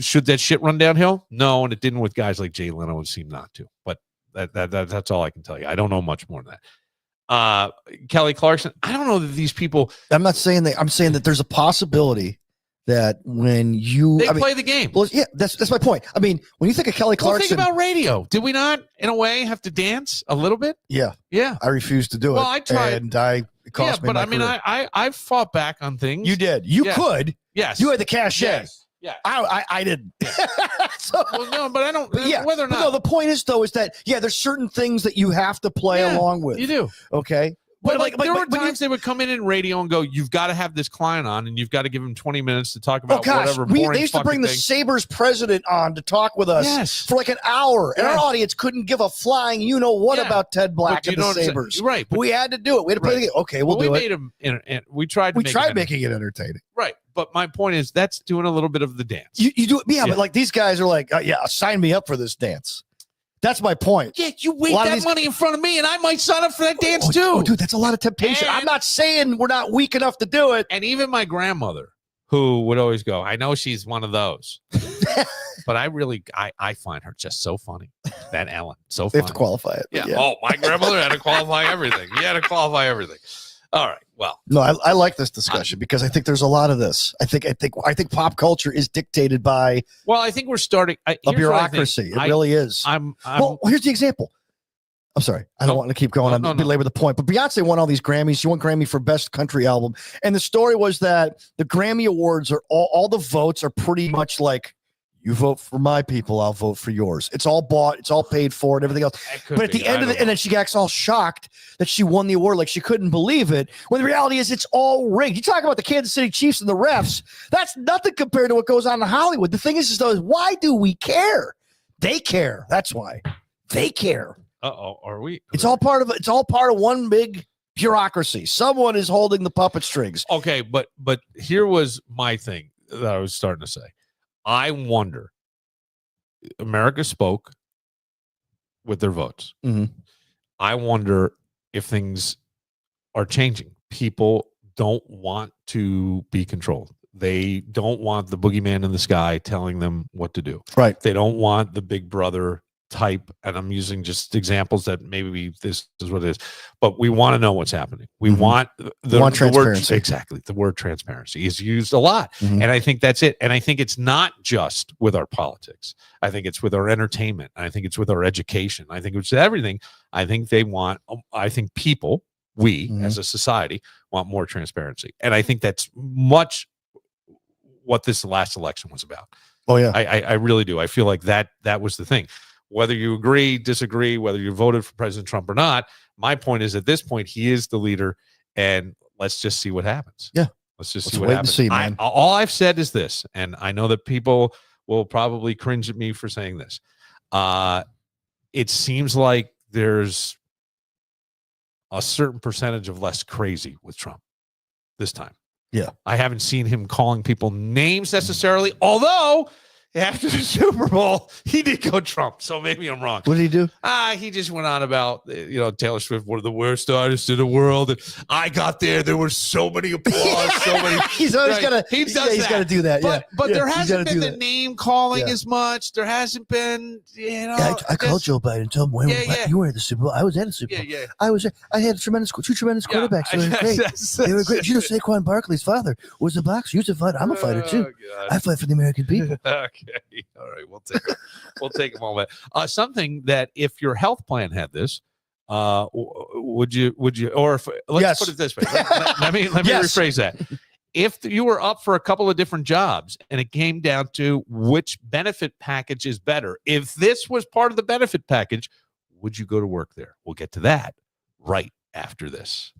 should that shit run downhill? No, and it didn't with guys like Jay Leno and seemed not to. But that's all I can tell you. I don't know much more than that. Kelly Clarkson, I don't know that these people, I'm not saying that. I'm saying that there's a possibility that when you they play the game. Well, yeah, that's my point. I mean, when you think of Kelly Well, Clarkson, think about radio. Did we not, in a way, have to dance a little bit? yeah, Yeah. I refused to do it. Well, I tried. and it cost me but my I mean, career. I fought back on things. You did. You Yeah. could. Yes. You had the cachet. Yes. Yeah. I didn't. So, Well, no, but I don't. but yeah, Whether or but not no, the point is though is that there's certain things that you have to play Yeah, along with. you do. Okay. But But there were but you- times they would come in radio and go, "You've got to have this client on, and you've got to give him 20 minutes to talk Oh about gosh, whatever boring they used to bring fucking the thing." Sabres president on to talk with us Yes. for like an hour, and our Yes. audience couldn't give a flying you know what Yeah. about Ted Black But you and the know what I'm saying? Sabres. Right. But we had to do it. We had to play Right. the game. Okay, we'll But we do it. made him. And we tried. To We make tried it making it entertaining. right. But my point is, that's doing a little bit of the dance. You do it, yeah, Yeah. but like these guys are like, yeah, sign me up for this dance. That's my point. Yeah, you wait lot of that these- money in front of me, and I might sign up for that dance too. Oh, dude, that's a lot of temptation. And- I'm not saying we're not weak enough to do it. And even my grandmother, who would always go, "I know she's one of those," but I find her just so funny. That Ellen, so They funny. have to qualify it. Yeah. but Oh, my grandmother had to qualify everything. He had to qualify everything. All right. Well, No, I like this discussion because I think there's a lot of this. I think pop culture is dictated by I think we're starting a here's what I think. bureaucracy. It really is. I'm Well, here's the example. I'm sorry. I don't No. want to keep going on No, no. belabor the point, but Beyonce won all these Grammys. She won Grammy for Best Country Album. And the story was that the Grammy Awards are all the votes are pretty much like, you vote for my people, I'll vote for yours. It's all bought, it's all paid for, and everything else. But at the end of it, and then she acts all shocked that she won the award, like she couldn't believe it. When the reality is, it's all rigged. You talk about the Kansas City Chiefs and the refs. That's nothing compared to what goes on in Hollywood. The thing is though, is why do we care? They care. That's why they care. are we? It's all part of one big bureaucracy. Someone is holding the puppet strings. Okay, but here was my thing that I was starting to say. I wonder. America spoke with their votes. Mhm. I wonder if things are changing. People don't want to be controlled. They don't want the boogeyman in the sky telling them what to do. Right. They don't want the big brother type, and I'm using just examples that maybe this is what it is, but we want to know what's happening. We Mhm. want the word transparency. exactly. The word transparency is used a lot, Mhm. and I think that's it. And I think it's not just with our politics. I think it's with our entertainment. I think it's with our education. I think it's everything. I think they want. I think people, we Mhm. as a society, want more transparency, and I think that's much what this last election was about. Oh yeah. I really do. I feel like that was the thing. Whether you agree, disagree, whether you voted for President Trump or not, my point is at this point, he is the leader, and let's just see what happens. Yeah. Let's just Let's see what wait and happens. see, man. All I've said is this, and I know that people will probably cringe at me for saying this. It seems like there's a certain percentage of less crazy with Trump this time. Yeah. I haven't seen him calling people names necessarily, although after the Super Bowl, he did go Trump. So maybe I'm wrong. What did he do? He just went on about, Taylor Swift, one of the worst artists in the world. And I got there were so many applause, so many. He's always Right. got to. He does He's that. got to do that. But there he's hasn't gotta been do the that. name calling Yeah. as much. There hasn't been, I called Joe Biden and told him when Yeah, yeah. you were at the Super Bowl. I was at the Super Yeah, Bowl. yeah. I had two tremendous quarterbacks. They were great. Yes, They were yes, great. You know, Saquon Barkley's father was a boxer. He was a fighter. I'm a fighter too. Oh, I fight for the American people. Okay. All right. We'll take a moment. Something that if your health plan had this, would you, or if, let's Yes. put it this way. Let me Yes. rephrase that. If you were up for a couple of different jobs and it came down to which benefit package is better, if this was part of the benefit package, would you go to work there? We'll get to that right after this.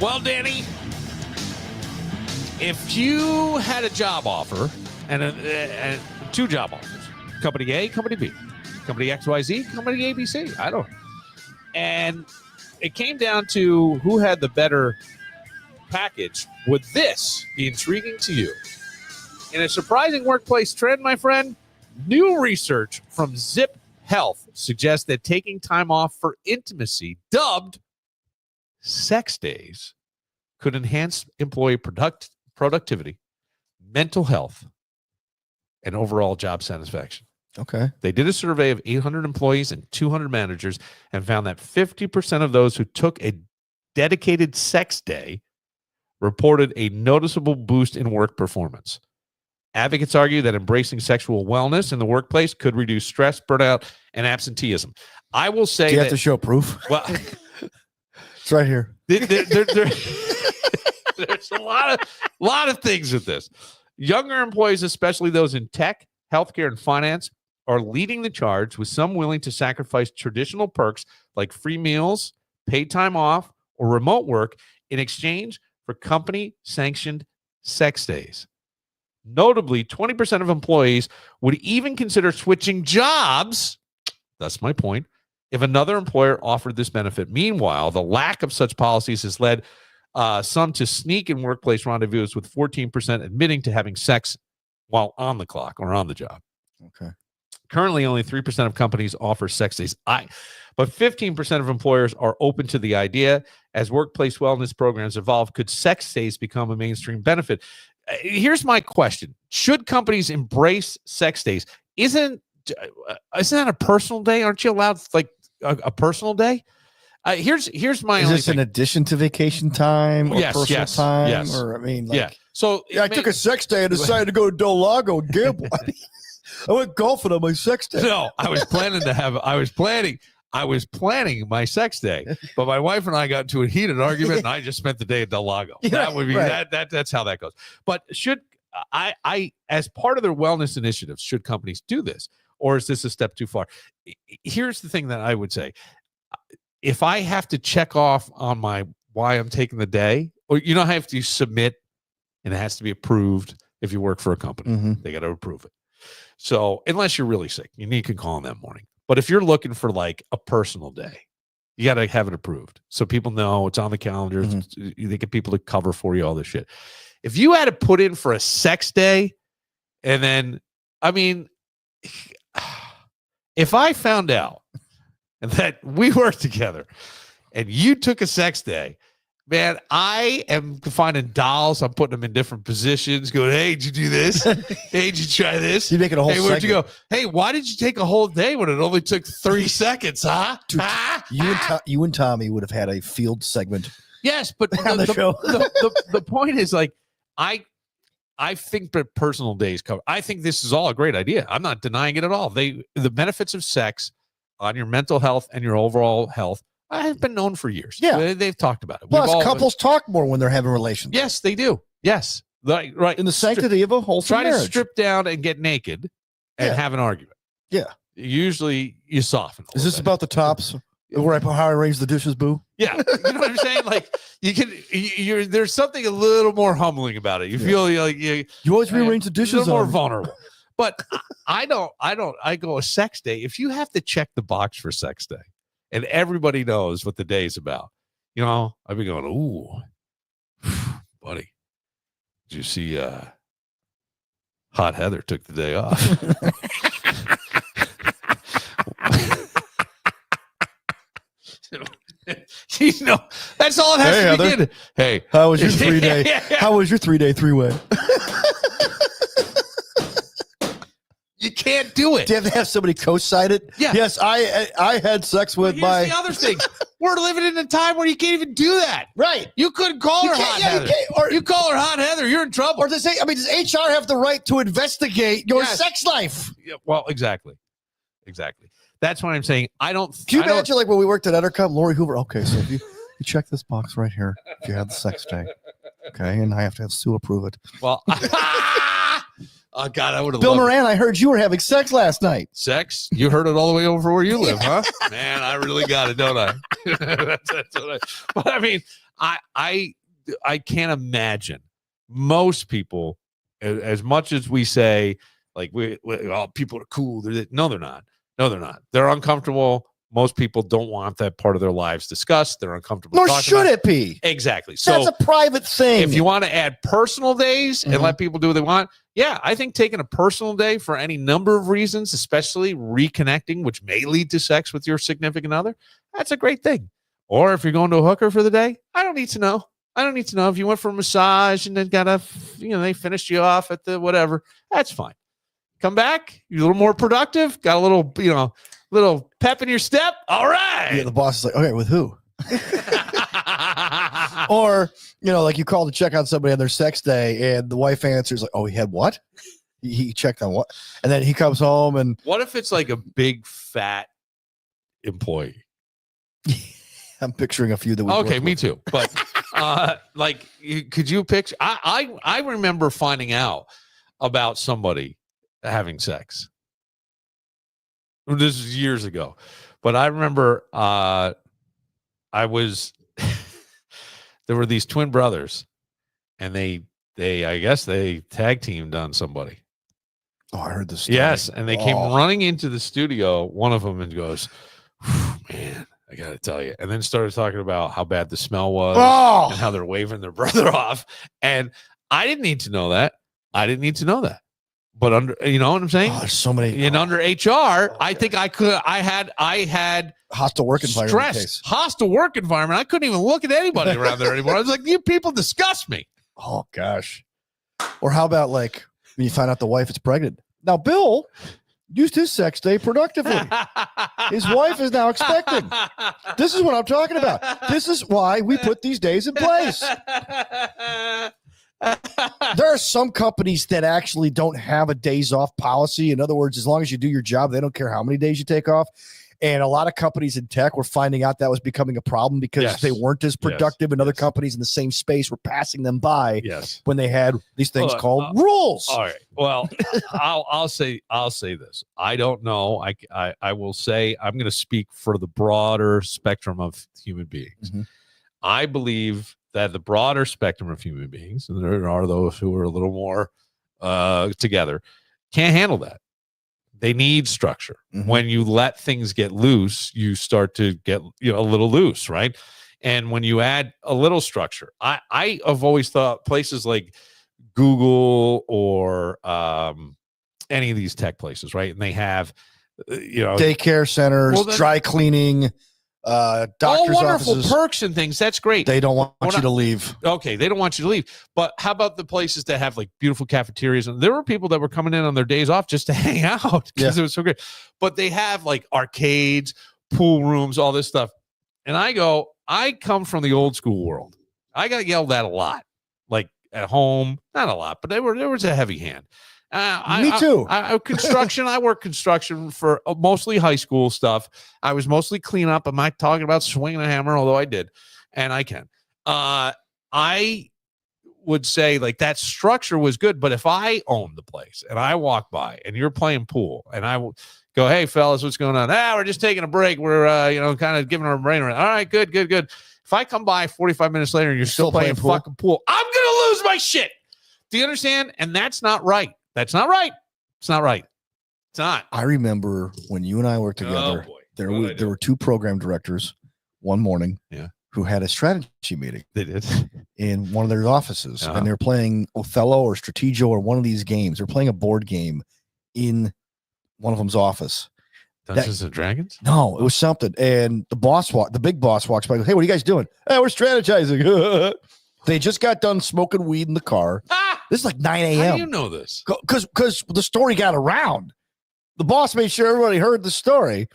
Well, Danny, if you had a job offer and two job offers, company A, company B, company XYZ, company ABC, I don't know. And it came down to who had the better package, would this be intriguing to you? In a surprising workplace trend, my friend, new research from Zip Health suggests that taking time off for intimacy, dubbed sex days, could enhance employee productivity, mental health, and overall job satisfaction. Okay. They did a survey of 800 employees and 200 managers and found that 50% of those who took a dedicated sex day reported a noticeable boost in work performance. Advocates argue that embracing sexual wellness in the workplace could reduce stress, burnout, and absenteeism. I will say Do you have to show proof? Well, it's right here. there's a lot of things with this. Younger employees, especially those in tech, healthcare, and finance, are leading the charge, with some willing to sacrifice traditional perks like free meals, paid time off, or remote work in exchange for company-sanctioned sex days. Notably, 20% of employees would even consider switching jobs, that's my point, if another employer offered this benefit. Meanwhile, the lack of such policies has led some to sneak in workplace rendezvous, with 14% admitting to having sex while on the clock or on the job. Okay. Currently, only 3% of companies offer sex days. But 15% of employers are open to the idea. As workplace wellness programs evolve, could sex days become a mainstream benefit? Here's my question. Should companies embrace sex days? Isn't that a personal day? Aren't you allowed like a personal day? Here's my Is only this thing. in addition to vacation time or personal time? Yes. Or I mean, like, Yeah. So I took a sex day and decided to go to Del Lago and gamble. I went golfing on my sex day. No, I was planning my sex day, but my wife and I got into a heated argument, and I just spent the day at Del Lago. Yeah, That would be right. that's how that goes. But should I, as part of their wellness initiatives, should companies do this, or is this a step too far? Here's the thing that I would say: if I have to check off on my why I'm taking the day, or I have to submit, and it has to be approved. If you work for a company, Mhm. they got to approve it. So unless you're really sick, you can call in that morning. But if you're looking for like a personal day, you got to have it approved so people know it's on the calendar. They get people to cover for you, all this shit. If you had to put in for a sex day, and then, I mean, if I found out that we worked together and you took a sex day, man, I am finding dolls. I'm putting them in different positions, going, hey, did you do this? Hey, did you try this? You make it a whole Hey, where'd you segment. go? Hey, why did you take a whole day when it only took 3 seconds, huh? Dude, Huh? You and Tommy would have had a field segment. Yes, but On the show. the point is, like, I think that personal days cover. I think this is all a great idea. I'm not denying it at all. The benefits of sex on your mental health and your overall health have been known for years. Yeah. They've talked about it. Plus, couples talk more when they're having relations. Yes, they do. Yes, right. In the sanctity of a wholesome Try to marriage. strip down and get naked and Yeah. have an argument. Yeah. Usually, you soften. a Is little this bit. about the tops? Where how I arrange the dishes, boo? Yeah, you know what I'm saying? Like there's something a little more humbling about it. You feel like you You always rearrange the a dishes. little more on. vulnerable. But I go a sex day. If you have to check the box for sex day, and everybody knows what the day's about, I'd be going, ooh, buddy, did you see Hot Heather took the day off? That's all it has Hey, to Heather. begin. Hey, How was your 3 day? Yeah. How was your 3 day 3-way? You can't do it. Do you have to have somebody co-sign it? Yeah. Yes, I had sex with Here's my the other thing. We're living in a time where you can't even do that. right. You couldn't call You her can't- Hot yeah, you Heather. can't- or- You call her Hot Heather, you're in trouble. Or does HR have the right to investigate your Yes. sex life? Yeah, well, exactly. That's what I'm saying. Can you I don't- imagine like when we worked at Entercom, Lori Hoover? Okay, so if you check this box right here, if you had the sex day, okay, and I have to have Sue approve it. Well, Oh God, I would have Bill loved Moran, I heard you were having sex last night. sex. You heard it all the way over where you live, huh? Man, I really got it, don't I? That's what but I mean, I can't imagine most people, as much as we say, like oh, people are cool. No, they're not. No, they're not. They're uncomfortable. Most people don't want that part of their lives discussed. They're uncomfortable. Nor talking should about it be. Exactly. So That's a private thing. if you want to add personal days and let people do what they want, yeah, I think taking a personal day for any number of reasons, especially reconnecting, which may lead to sex with your significant other, that's a great thing. Or if you're going to a hooker for the day, I don't need to know. I don't need to know if you went for a massage and then they finished you off at the whatever. That's fine. Come back, you're a little more productive, got a little, little pep in your step. All right. Yeah, the boss is like, okay, with who? Or, like you call to check on somebody on their sex day and the wife answers like, oh, he had what? He checked on what? And then he comes home and what if it's like a big fat employee? I'm picturing a few that we Okay, me too. But could you picture? I remember finding out about somebody having sex. This is years ago, but I remember I was there were these twin brothers, and they I guess they tag teamed on somebody. Oh, I heard this story. Yes, and they came running into the studio, one of them, and goes, man, I got to tell you. And then started talking about how bad the smell was and how they're waving their brother off. And I didn't need to know that. But under, you know what I'm saying? There's so many. And under HR, I think I had hostile work environment. Stress, hostile work environment. I couldn't even look at anybody around there anymore. I was like, you people disgust me. Oh, gosh. Or how about like when you find out the wife is pregnant? Now, Bill used his sex day productively. His wife is now expecting. This is what I'm talking about. This is why we put these days in place. There are some companies that actually don't have a days off policy. In other words, as long as you do your job, they don't care how many days you take off. And a lot of companies in tech were finding out that was becoming a problem because they weren't as productive, and other companies in the same space were passing them by when they had these things called rules. All right. Well, I'll say this. I don't know. I will say I'm going to speak for the broader spectrum of human beings. Mm-hmm. I believe that the broader spectrum of human beings, and there are those who are a little more together, can't handle that. They need structure. Mm-hmm. When you let things get loose, you start to get a little loose, right? And when you add a little structure, I have always thought places like Google or any of these tech places, right? And they have, daycare centers, dry cleaning, doctor's all wonderful offices. Perks and things. That's great. They don't want you to leave. Okay, they don't want you to leave. But how about the places that have like beautiful cafeterias? And there were people that were coming in on their days off just to hang out because it was so great. But they have like arcades, pool rooms, all this stuff. And I come from the old school world. I got yelled at a lot, like at home, not a lot, but there was a heavy hand. Me too. Construction. I work construction for mostly high school stuff. I was mostly clean up. I'm not talking about swinging a hammer, although I did, and I can. I would say like that structure was good, but if I owned the place and I walk by and you're playing pool and I will go, hey fellas, what's going on? We're just taking a break. We're kind of giving our brain around. All right, good. If I come by 45 minutes later and you're still playing fucking pool, I'm gonna lose my shit. Do you understand? And that's not right. That's not right. It's not right. It's not. I remember when you and I worked together, there were two program directors one morning who had a strategy meeting. They did. In one of their offices. And they're playing Othello or Strategio or one of these games. They're playing a board game in one of them's office. Dungeons and Dragons? No, it was something. And the big boss walks by and goes, hey, what are you guys doing? Hey, we're strategizing. They just got done smoking weed in the car. This is like 9 a.m. How do you know this? Because the story got around. The boss made sure everybody heard the story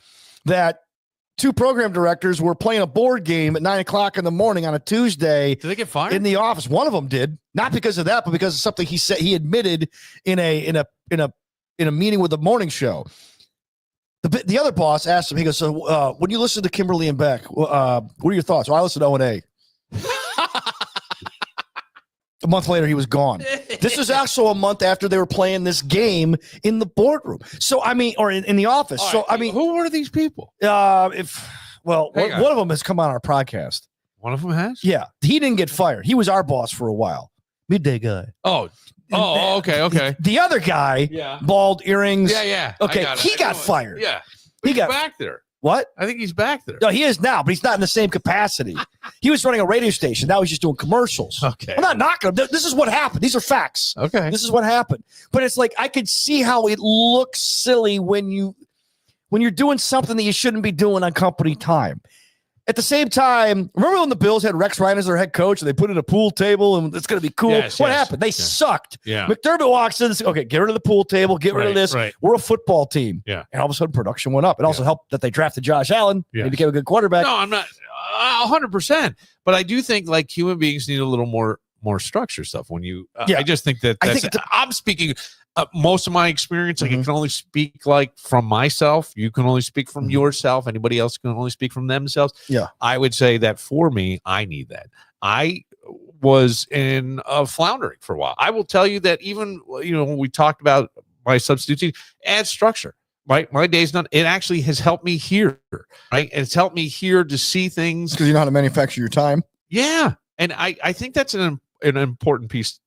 that two program directors were playing a board game at 9 o'clock in the morning on a Tuesday. Did they get fired? In the office. One of them did. Not because of that, but because of something he said he admitted in a meeting with the morning show. The other boss asked him, he goes, so when you listen to Kimberly and Beck, what are your thoughts? Well, I listen to O&A. A month later, he was gone. This is also a month after they were playing this game in the boardroom. So, I mean, or in the office. All So, right, I mean, who were these people? one Hang on. of them has come on our podcast. One of them has? Yeah. He didn't get fired. He was our boss for a while. Midday guy. Oh, okay. The other guy, Yeah. bald earrings. Yeah. Okay, I he know got it. fired. Yeah. He He's got back there. what? I think he's back there. No, he is now, but he's not in the same capacity. He was running a radio station. Now he's just doing commercials. Okay. I'm not knocking him. This is what happened. These are facts. Okay. This is what happened. But it's like I could see how it looks silly when you're doing something that you shouldn't be doing on company time. At the same time, remember when the Bills had Rex Ryan as their head coach and they put in a pool table and it's going to be cool? Yes, What yes, happened? They yes. sucked. Yeah. McDermott walks in and says, okay, get rid of the pool table, get rid of this. Right. We're a football team. Yeah. And all of a sudden production went up. It also helped that they drafted Josh Allen. Yeah. He became a good quarterback. No, I'm not 100%. But I do think like human beings need a little more structure stuff when you I just think that I that's, think I'm speaking most of my experience, like I Mhm. can only speak like from myself. You can only speak from Mhm. yourself. Anybody else can only speak from themselves. Yeah. I would say that for me, I need that. I was in floundering for a while. I will tell you that even, when we talked about my substitute, add structure. Right, my day's not. It actually has helped me here. Right, and it's helped me here to see things. Because you know how to manufacture your time. Yeah, and I think that's an important piece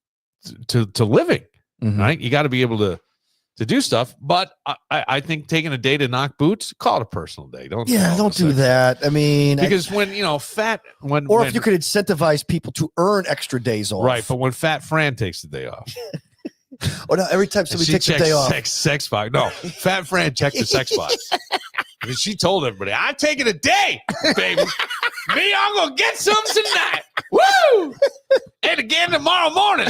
to living. Mhm. Right, you got to be able to do stuff. But I think taking a day to knock boots, call it a personal day. Don't Yeah, call it don't a do sex- that. I mean, Because when when or if you could incentivize people to earn extra days off. right, but when Fat Fran takes the day off, Oh, no, every time somebody takes a day off. sex box. No, Fat Fran checked the sex box. I mean, she told everybody, "I'm taking a day, baby. Me, I'm gonna get some tonight. Woo! And again tomorrow morning."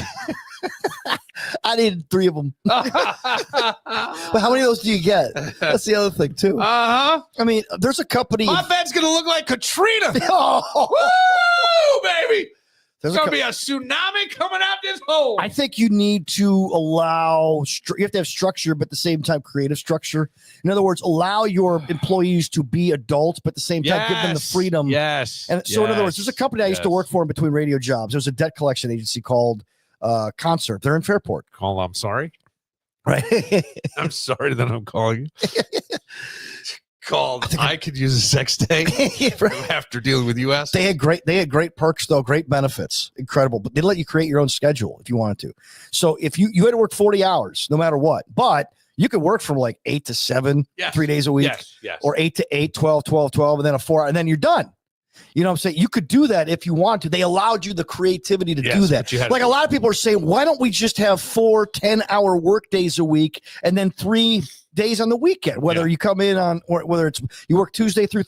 I needed 3 of them. But how many of those do you get? That's the other thing, too. Uh-huh. I mean, there's a company. My bed's gonna look like Katrina. Oh, Woo, baby! there's There's a gonna co- be a tsunami coming out this hole. I think you need to allow, you have to have structure, but at the same time, creative structure. In other words, allow your employees to be adults, but at the same time, give them the freedom. Yes. And so, in other words, there's a company I used to yes. work for in between radio jobs. There was a debt collection agency called Concert. They're in Fairport. Call. I'm sorry. Right. I'm sorry that I'm calling you. Called. I could use a sex day after dealing with US. They had great perks though, great benefits, incredible. But they let you create your own schedule if you wanted to. So if you had to work 40 hours, no matter what, but you could work from like 8 to 7, Yes. 3 days a week, Yes. or 8 to 8, 12, 12, 12, and then a 4 hour, and then you're done. You know what I'm saying? You could do that if you want to. They allowed you the creativity to Yes, do that. but you had Like to- a lot of people are saying, why don't we just have 4 10-hour work days a week and then 3 days on the weekend? Whether Yeah. you come in on, or whether it's you work Tuesday through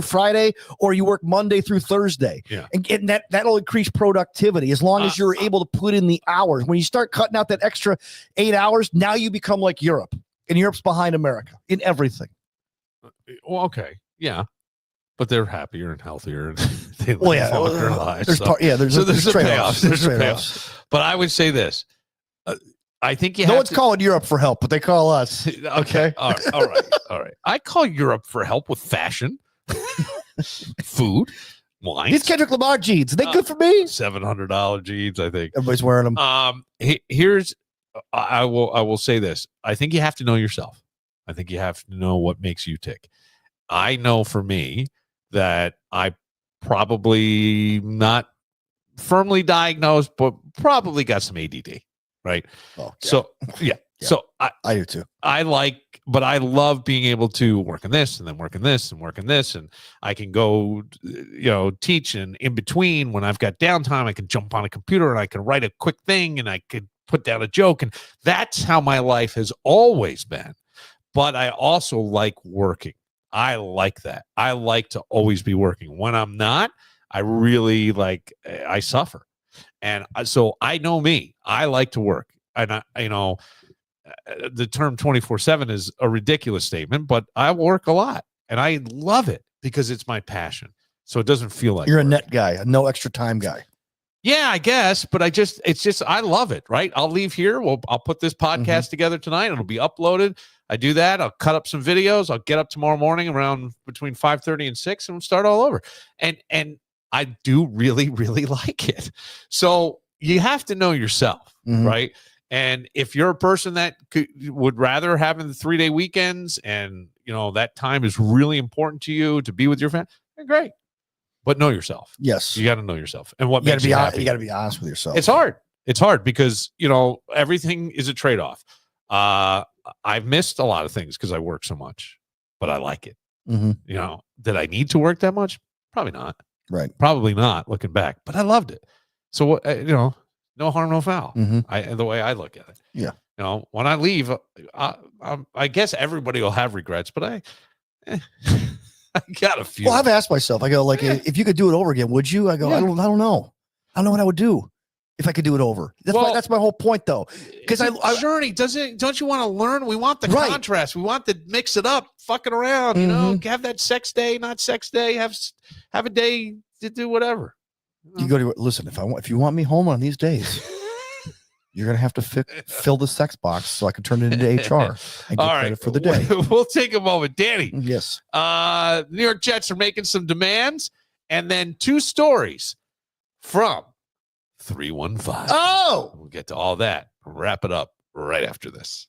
Friday, or you work Monday through Thursday. Yeah. And that'll increase productivity as long as you're able to put in the hours. When you start cutting out that extra 8 hours, now you become like Europe. And Europe's behind America in everything. Well, okay. Yeah. But they're happier and healthier. And they live Well, yeah, longer lives. there's so there's so there's a trade-offs. payoff. There's a trade-offs. payoff. But I would say this. I think you No have one's to. calling Europe for help, but they call us. Okay. All right. I call Europe for help with fashion, food, wine. These Kendrick Lamar jeans, are they good for me? $700 jeans, I think. Everybody's wearing them. Here's I will say this. I think you have to know yourself. I think you have to know what makes you tick. I know for me that I probably not firmly diagnosed, but probably got some ADD. Right. Oh, yeah. So yeah. Yeah. So I do too. I but I love being able to work on this and then work on this and work on this. And I can go, teach, and in between when I've got downtime, I can jump on a computer and I can write a quick thing and I could put down a joke. And that's how my life has always been. But I also like working. I like that. I like to always be working. When I'm not, I really I suffer. And so I know me, I like to work. And the term 24/7 is a ridiculous statement, but I work a lot and I love it because it's my passion. So it doesn't feel like You're work. a net guy, a no extra time guy. Yeah, I guess, but I love it, right? I'll leave here. I'll put this podcast together tonight. It'll be uploaded. I do that. I'll cut up some videos. I'll get up tomorrow morning around between 5:30 and 6 and we'll start all over. And I do really, really like it. So you have to know yourself, Mhm. right? And if you're a person that would rather having the 3-day weekends and, that time is really important to you to be with your family, then great. But know yourself. Yes. You got to know yourself and what You makes gotta you be happy. you got to be honest with yourself. It's hard. It's hard because, everything is a trade-off. I've missed a lot of things because I work so much, but I like it. Mhm. Did I need to work that much? Probably not. Right. Probably not looking back, but I loved it. So, no harm, no foul. Mhm. The way I look at it. Yeah. When I leave, I guess everybody will have regrets, but I got a few. Well, I've asked myself. I go like, Yeah. if you could do it over again, would you? I go, Yeah. I don't know. I don't know what I would do if I could do it over. That's my whole point, though. Because journey don't you want to learn? We want the contrast. We want to mix it up, fucking around. Have that sex day, not sex day. Have a day to do whatever. You go to listen. If you want me home on these days, you're gonna have to fill the sex box so I can turn it into HR and get credit for the day. We'll take a moment, Danny. Yes. New York Jets are making some demands, and then 2 stories from 315. Oh, We'll get to all that. Wrap it up right after this.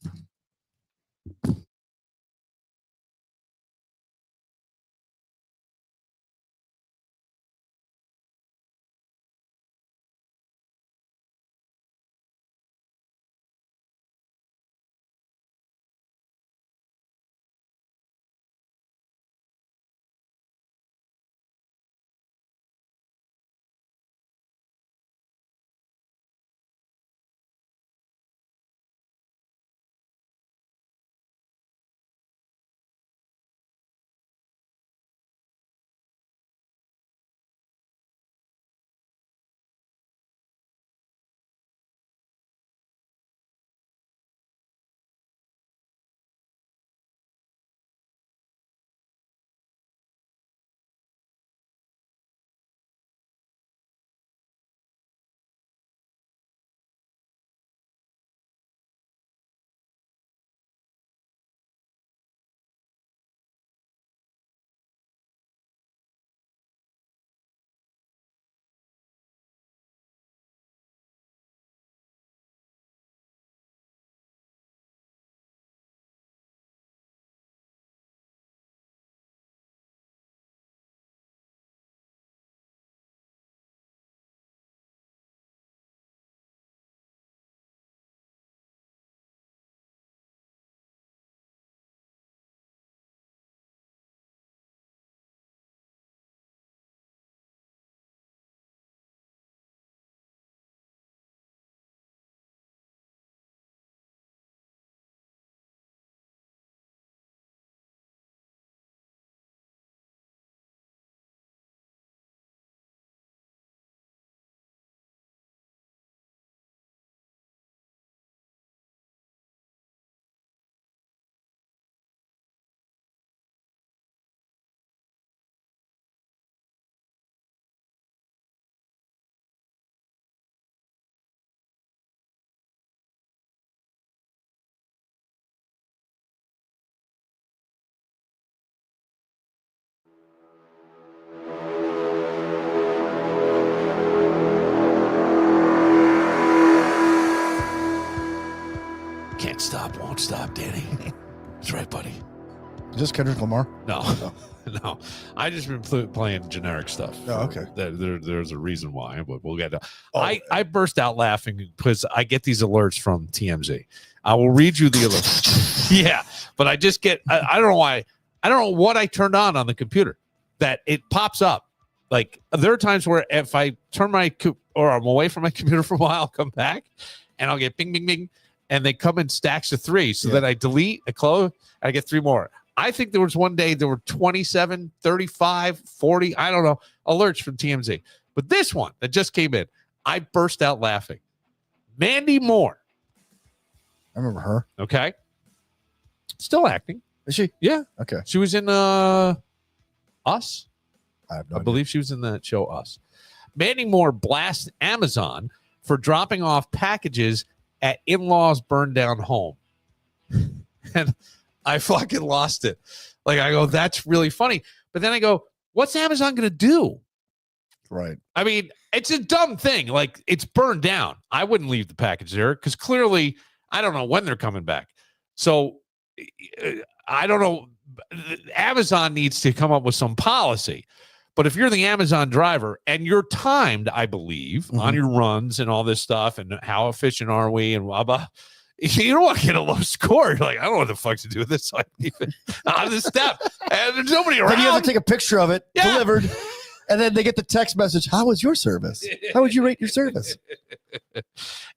Can't stop, won't stop, Danny. That's right, buddy. is this Kendrick Lamar? No, no. I just been playing generic stuff. Oh, okay. There's a reason why, but we'll get to. Oh. I burst out laughing because I get these alerts from TMZ. I will read you the alert. Yeah, but I just get. I don't know why. I don't know what I turned on the computer that it pops up. Like there are times where if I turn or I'm away from my computer for a while, I'll come back and I'll get bing, bing, bing. And they come in stacks of 3. So then I delete, I close, I get 3 more. I think there was one day there were 27, 35, 40, I don't know, alerts from TMZ. But this one that just came in, I burst out laughing. Mandy Moore. I remember her. Okay. Still acting. Is she? Yeah. Okay. She was in Us. I have no I idea. believe she was in that show Us. Mandy Moore blasts Amazon for dropping off packages at in-laws burned down home. And I fucking lost it. Like I go, that's really funny. But then I go, what's Amazon going to do? Right. I mean, It's a dumb thing. Like, it's burned down. I wouldn't leave the package there because clearly I don't know when they're coming back. So I don't know. Amazon needs to come up with some policy. But if you're the Amazon driver and you're timed, I believe, on your runs and all this stuff and how efficient are we and blah, blah, you don't want to get a low score. You're like, I don't know what the fuck to do with this. So I leave it on the step. And there's nobody around. Then you have to take a picture of it, delivered, and then they get the text message, how was your service? How would you rate your service?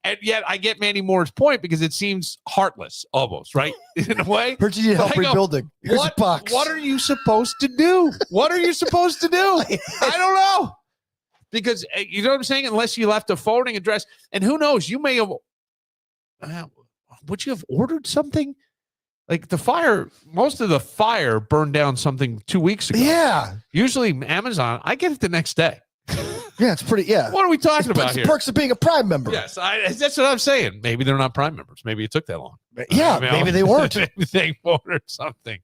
And yet I get Mandy Moore's point because it seems heartless almost, right? In a way. Heard you need help I go, rebuilding. Here's a box. What are you supposed to do? What are you supposed to do? I don't know. Because you know what I'm saying? Unless you left a forwarding address. And who knows? You may have, would you have ordered something? Like the fire, most of the fire burned down something 2 weeks ago. Yeah. Usually Amazon, I get it the next day. Yeah, it's pretty, What are we talking about it's here? Perks of being a Prime member. Yes, that's what I'm saying. Maybe they're not Prime members. Maybe it took that long. Yeah, maybe they weren't. Maybe they ordered something.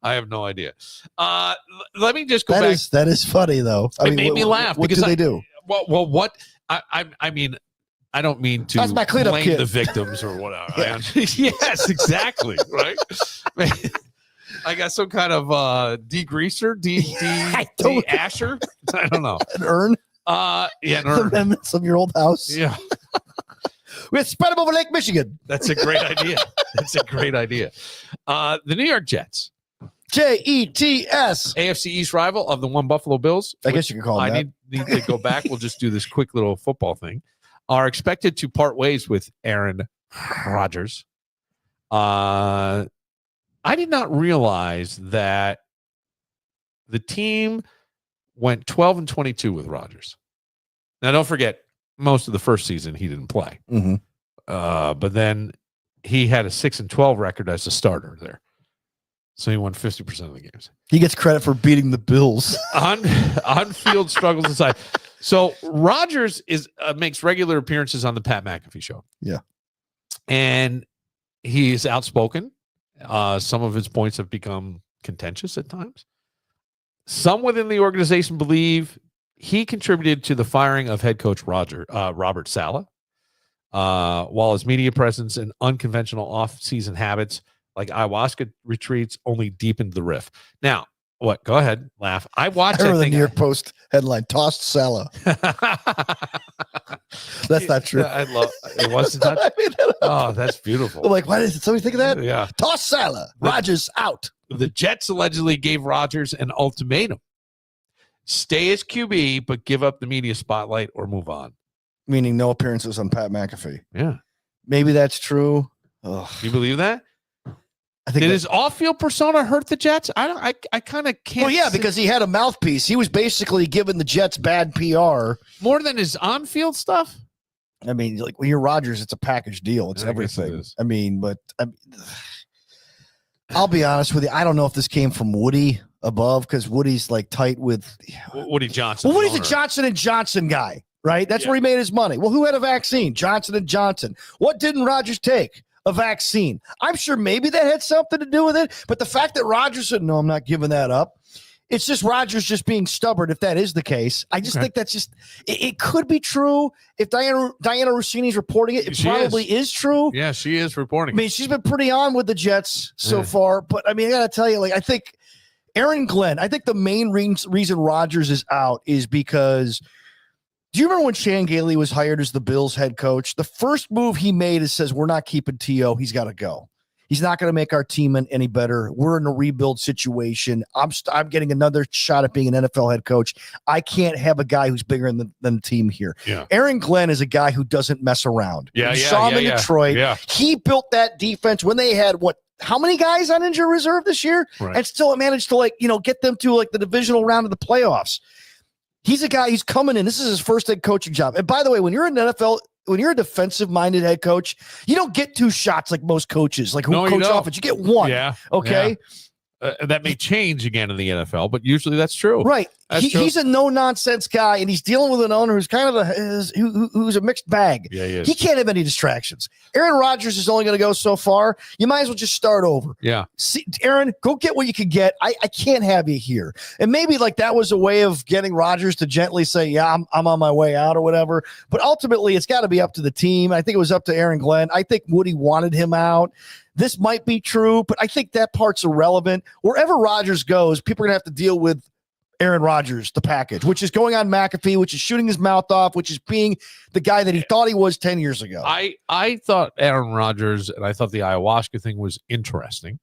I have no idea. Let me just go back. That is funny, though. It made me laugh. What do they do? Well, what? I mean, I don't mean to That's my cleanup blame kit. the victims or whatever. Yes, exactly. Right. I got some kind of degreaser, de-asher. I don't know. An urn? An The urn. remnants of your old house? Yeah. We spread them over Lake Michigan. That's a great idea. That's a great idea. The New York Jets, Jets. AFC East rival of the one Buffalo Bills. I guess you could call them I that. need to go back. We'll just do this quick little football thing. Are expected to part ways with Aaron Rodgers. I did not realize that the team went 12-22 with Rodgers. Now, don't forget, most of the first season he didn't play. Mm-hmm. But then he had a 6-12 record as a starter there. So he won 50% of the games. He gets credit for beating the Bills. On-field struggles aside. So Rodgers makes regular appearances on the Pat McAfee show. Yeah. And he's outspoken. Some of his points have become contentious at times. Some within the organization believe he contributed to the firing of head coach Robert Saleh, while his media presence and unconventional off-season habits like ayahuasca retreats only deepened the rift. Now, what? Go ahead, laugh. I watched that The thing. New York Post headline, tossed Salah. That's not true. I love it. Wasn't that? I made that up. Oh, that's beautiful. I'm like, why did somebody think of that? Yeah. Toss Salah. Rodgers out. The Jets allegedly gave Rodgers an ultimatum: stay as QB, but give up the media spotlight or move on. Meaning no appearances on Pat McAfee. Yeah. Maybe that's true. Ugh. You believe that? I think Did that- his off-field persona hurt the Jets? I kind of can't. Well, yeah, see- because he had a mouthpiece. He was basically giving the Jets bad PR. more than his on-field stuff. I mean, like when you're Rodgers, it's a package deal. It's I guess it everything. is. I mean, I'll be honest with you. I don't know if this came from Woody above because Woody's like tight with. Woody Johnson. Well, Woody's the a owner. Johnson & Johnson guy, right? That's Yeah. where he made his money. Well, who had a vaccine? Johnson & Johnson. What didn't Rodgers take? A vaccine. I'm sure maybe that had something to do with it. But the fact that Rodgers said, no, I'm not giving that up. It's just Rodgers just being stubborn, if that is the case. I just think that's just, it could be true. If Diana Rossini's reporting it, it She probably is true. Yeah, she is reporting. I mean, she's been pretty on with the Jets so Yeah. far. But I mean, I got to tell you, like, I think Aaron Glenn, I think the main reason Rodgers is out is because, do you remember when Chan Gailey was hired as the Bills head coach? The first move he made is says, we're not keeping T.O. He's got to go. He's not going to make our team any better. We're in a rebuild situation. I'm getting another shot at being an NFL head coach. I can't have a guy who's bigger than the team here. Yeah. Aaron Glenn is a guy who doesn't mess around. Yeah, You yeah, saw him yeah, in yeah. Detroit. Yeah. He built that defense when they had how many guys on injured reserve this year? Right. And still managed to get them to the divisional round of the playoffs. He's a guy, he's coming in. This is his first head coaching job. And by the way, when you're in the NFL, when you're a defensive minded head coach, you don't get 2 shots like most coaches, like who No, you coach don't. offense. You get 1. Yeah. Okay. Yeah. That may change again in the NFL, but usually that's true. Right. He's a no nonsense guy, and he's dealing with an owner who's kind of who's a mixed bag. Yeah, he is. He can't have any distractions. Aaron Rodgers is only going to go so far. You might as well just start over. Yeah. See, Aaron, go get what you can get. I can't have you here. And maybe like that was a way of getting Rodgers to gently say, yeah, I'm on my way out or whatever. But ultimately, it's got to be up to the team. I think it was up to Aaron Glenn. I think Woody wanted him out. This might be true, but I think that part's irrelevant. Wherever Rodgers goes, people are going to have to deal with Aaron Rodgers, the package, which is going on McAfee, which is shooting his mouth off, which is being the guy that he thought he was 10 years ago. I thought Aaron Rodgers, and I thought the ayahuasca thing was interesting.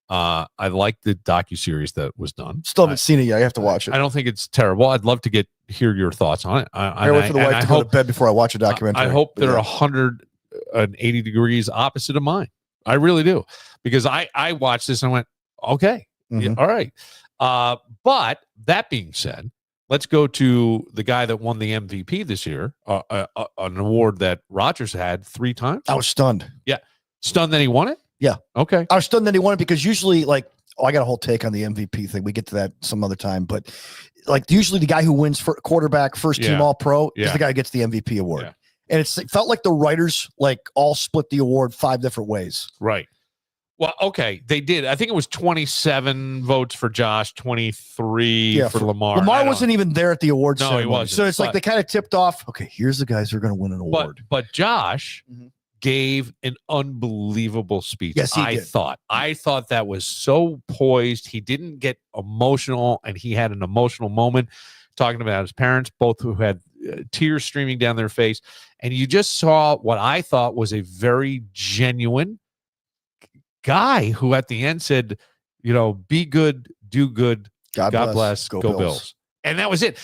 I liked the docuseries that was done. Still haven't seen it yet. I have to watch it. I don't think it's terrible. I'd love to hear your thoughts on it. I wait for the wife to go to bed before I watch a documentary. I hope they're 180 degrees opposite of mine. I really do. Because I watched this and went, okay, yeah, all right. But that being said, let's go to the guy that won the MVP this year, an award that Rodgers had 3 times. I was stunned. Yeah. Stunned that he won it? Yeah. Okay. I was stunned that he won it because usually, like, I got a whole take on the MVP thing. We get to that some other time. But, like, usually the guy who wins for quarterback, first team All-Pro is the guy who gets the MVP award. Yeah. And it felt like the writers, like, all split the award 5 different ways. Right. Well, okay, they did. I think it was 27 votes for Josh, 23 for Lamar. Lamar wasn't even there at the award ceremony. He wasn't. So it's like they kind of tipped off, okay, here's the guys who are going to win an award. But Josh gave an unbelievable speech. Yes, he did. I thought that was so poised. He didn't get emotional, and he had an emotional moment talking about his parents, both who had tears streaming down their face. And you just saw what I thought was a very genuine guy who at the end said, be good, do good, God bless, go Bills. And that was it.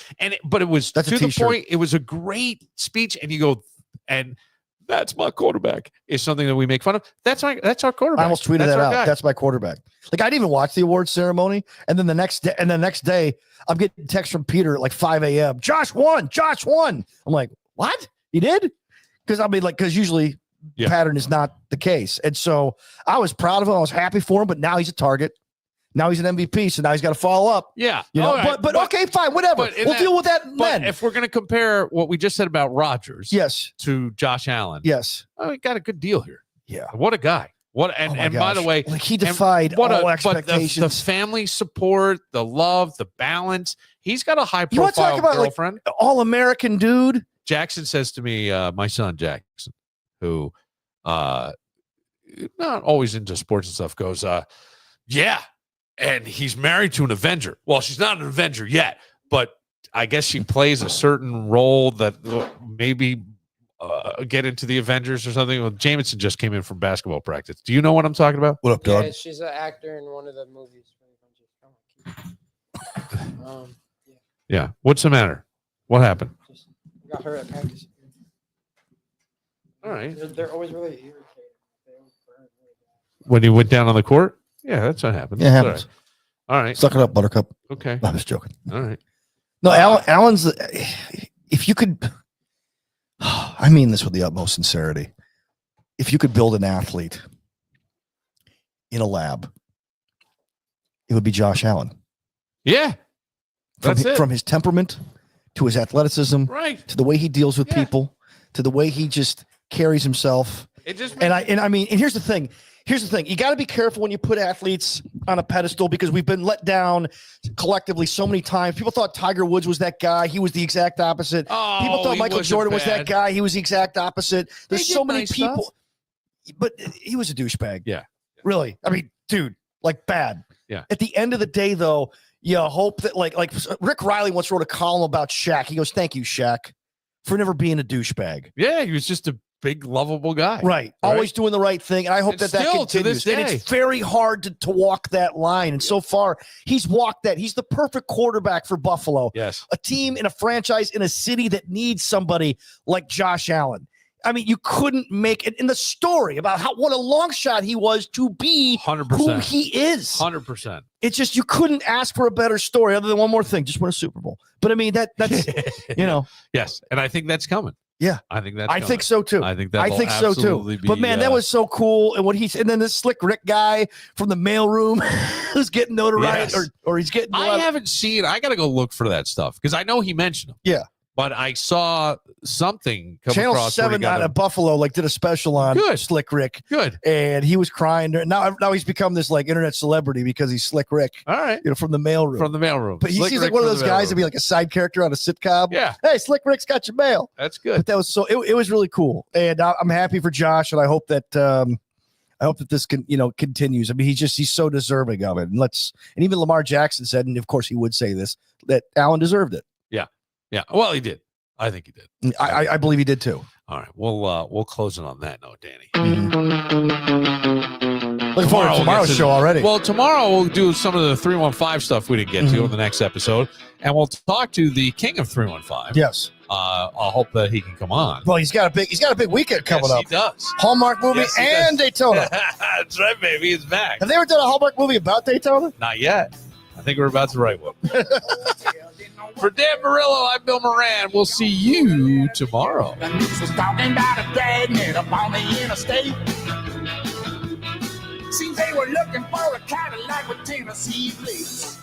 But it was to the point. It was a great speech. And you go, and that's my quarterback is something that we make fun of. That's our quarterback. I almost tweeted that out. Guy. That's my quarterback. Like, I didn't even watch the award ceremony. And then the next day, I'm getting text from Peter at like 5 a.m. Josh won. I'm like, what? He did? Because usually pattern is not the case. And so I was proud of him. I was happy for him, but now he's a target. Now he's an MVP, so now he's got to follow up. Yeah. Right. But okay, fine, whatever. We'll deal with that then. If we're going to compare what we just said about Rodgers to Josh Allen, we got a good deal here. Yeah. What a guy. And by the way, like, he defied all expectations. The family support, the love, the balance. He's got a high profile girlfriend. Like, all-American dude. Jackson says to me, my son Jackson, who not always into sports and stuff, goes, and he's married to an Avenger. Well, she's not an Avenger yet, but I guess she plays a certain role that maybe get into the Avengers or something. Well, Jameson just came in from basketball practice. Do you know what I'm talking about? What up, dog? Yeah, she's an actor in one of the movies. Yeah. What's the matter? What happened? Just got her at practice. All right. They're always really irritated. When you went down on the court? Yeah, that's what happened. Yeah, it happens. All right. Suck it up, Buttercup. Okay. No, I'm just joking. All right. No, Allen's, if you could, I mean this with the utmost sincerity. If you could build an athlete in a lab, it would be Josh Allen. Yeah. From his temperament to his athleticism, right, to the way he deals with people, to the way he just carries himself. And here's the thing. You got to be careful when you put athletes on a pedestal, because we've been let down collectively so many times. People thought Tiger Woods was that guy. He was the exact opposite. People thought Michael Jordan was that guy. He was the exact opposite. There's so many people, but he was a douchebag. Yeah. Really. I mean, dude, like, bad. Yeah. At the end of the day, though, you hope that like Rick Riley once wrote a column about Shaq. He goes, "Thank you, Shaq, for never being a douchebag." Yeah, he was just a big, lovable guy. Right. Always doing the right thing. And I hope that continues. To this day. And it's very hard to walk that line. And so far, he's walked that. He's the perfect quarterback for Buffalo. Yes. A team in a franchise in a city that needs somebody like Josh Allen. I mean, you couldn't make it in the story about what a long shot he was to be 100%. who he is. 100%. It's just, you couldn't ask for a better story other than one more thing. Just win a Super Bowl. But I mean, that's, Yes. And I think that's coming. Yeah. I think that's. I think so too. I think that. I think so too. But man, that was so cool. And and then this Slick Rick guy from the mailroom who's getting notoriety, Yes. or he's getting. I haven't seen. I got to go look for that stuff because I know he mentioned him. Yeah. But I saw something come Channel across. where he 7 got out him. of Buffalo did a special on Good. Slick Rick, Good. and he was crying. Now he's become this like internet celebrity because he's Slick Rick, All right. from the mailroom. From the mailroom. But he Slick seems Rick like one of from those the guys mailroom. to be like a side character on a sitcom. Yeah. Hey, Slick Rick's got your mail. That's good. But that was it was really cool, and I'm happy for Josh, and I hope that this continues. I mean, he's so deserving of it, and even Lamar Jackson said, and of course he would say this, that Allen deserved it. Yeah. Well, he did. I think he did. I believe he did too. All right. We'll close it on that note, Danny. Looking forward to tomorrow's show already. Well, tomorrow we'll do some of the 315 stuff we didn't get to in the next episode, and we'll talk to the king of 315. Yes. I'll hope that he can come on. Well, he's got a big weekend coming Yes, up. he does. Hallmark movie Yes, he and Daytona. That's right, baby. He's back. Have they ever done a Hallmark movie about Daytona? Not yet. I think we're about to write one. For Dan Murillo, I'm Bill Moran. We'll see you tomorrow. The news was talking about a dragnet up on the interstate. Seems they were looking for a Cadillac with Tennessee plates.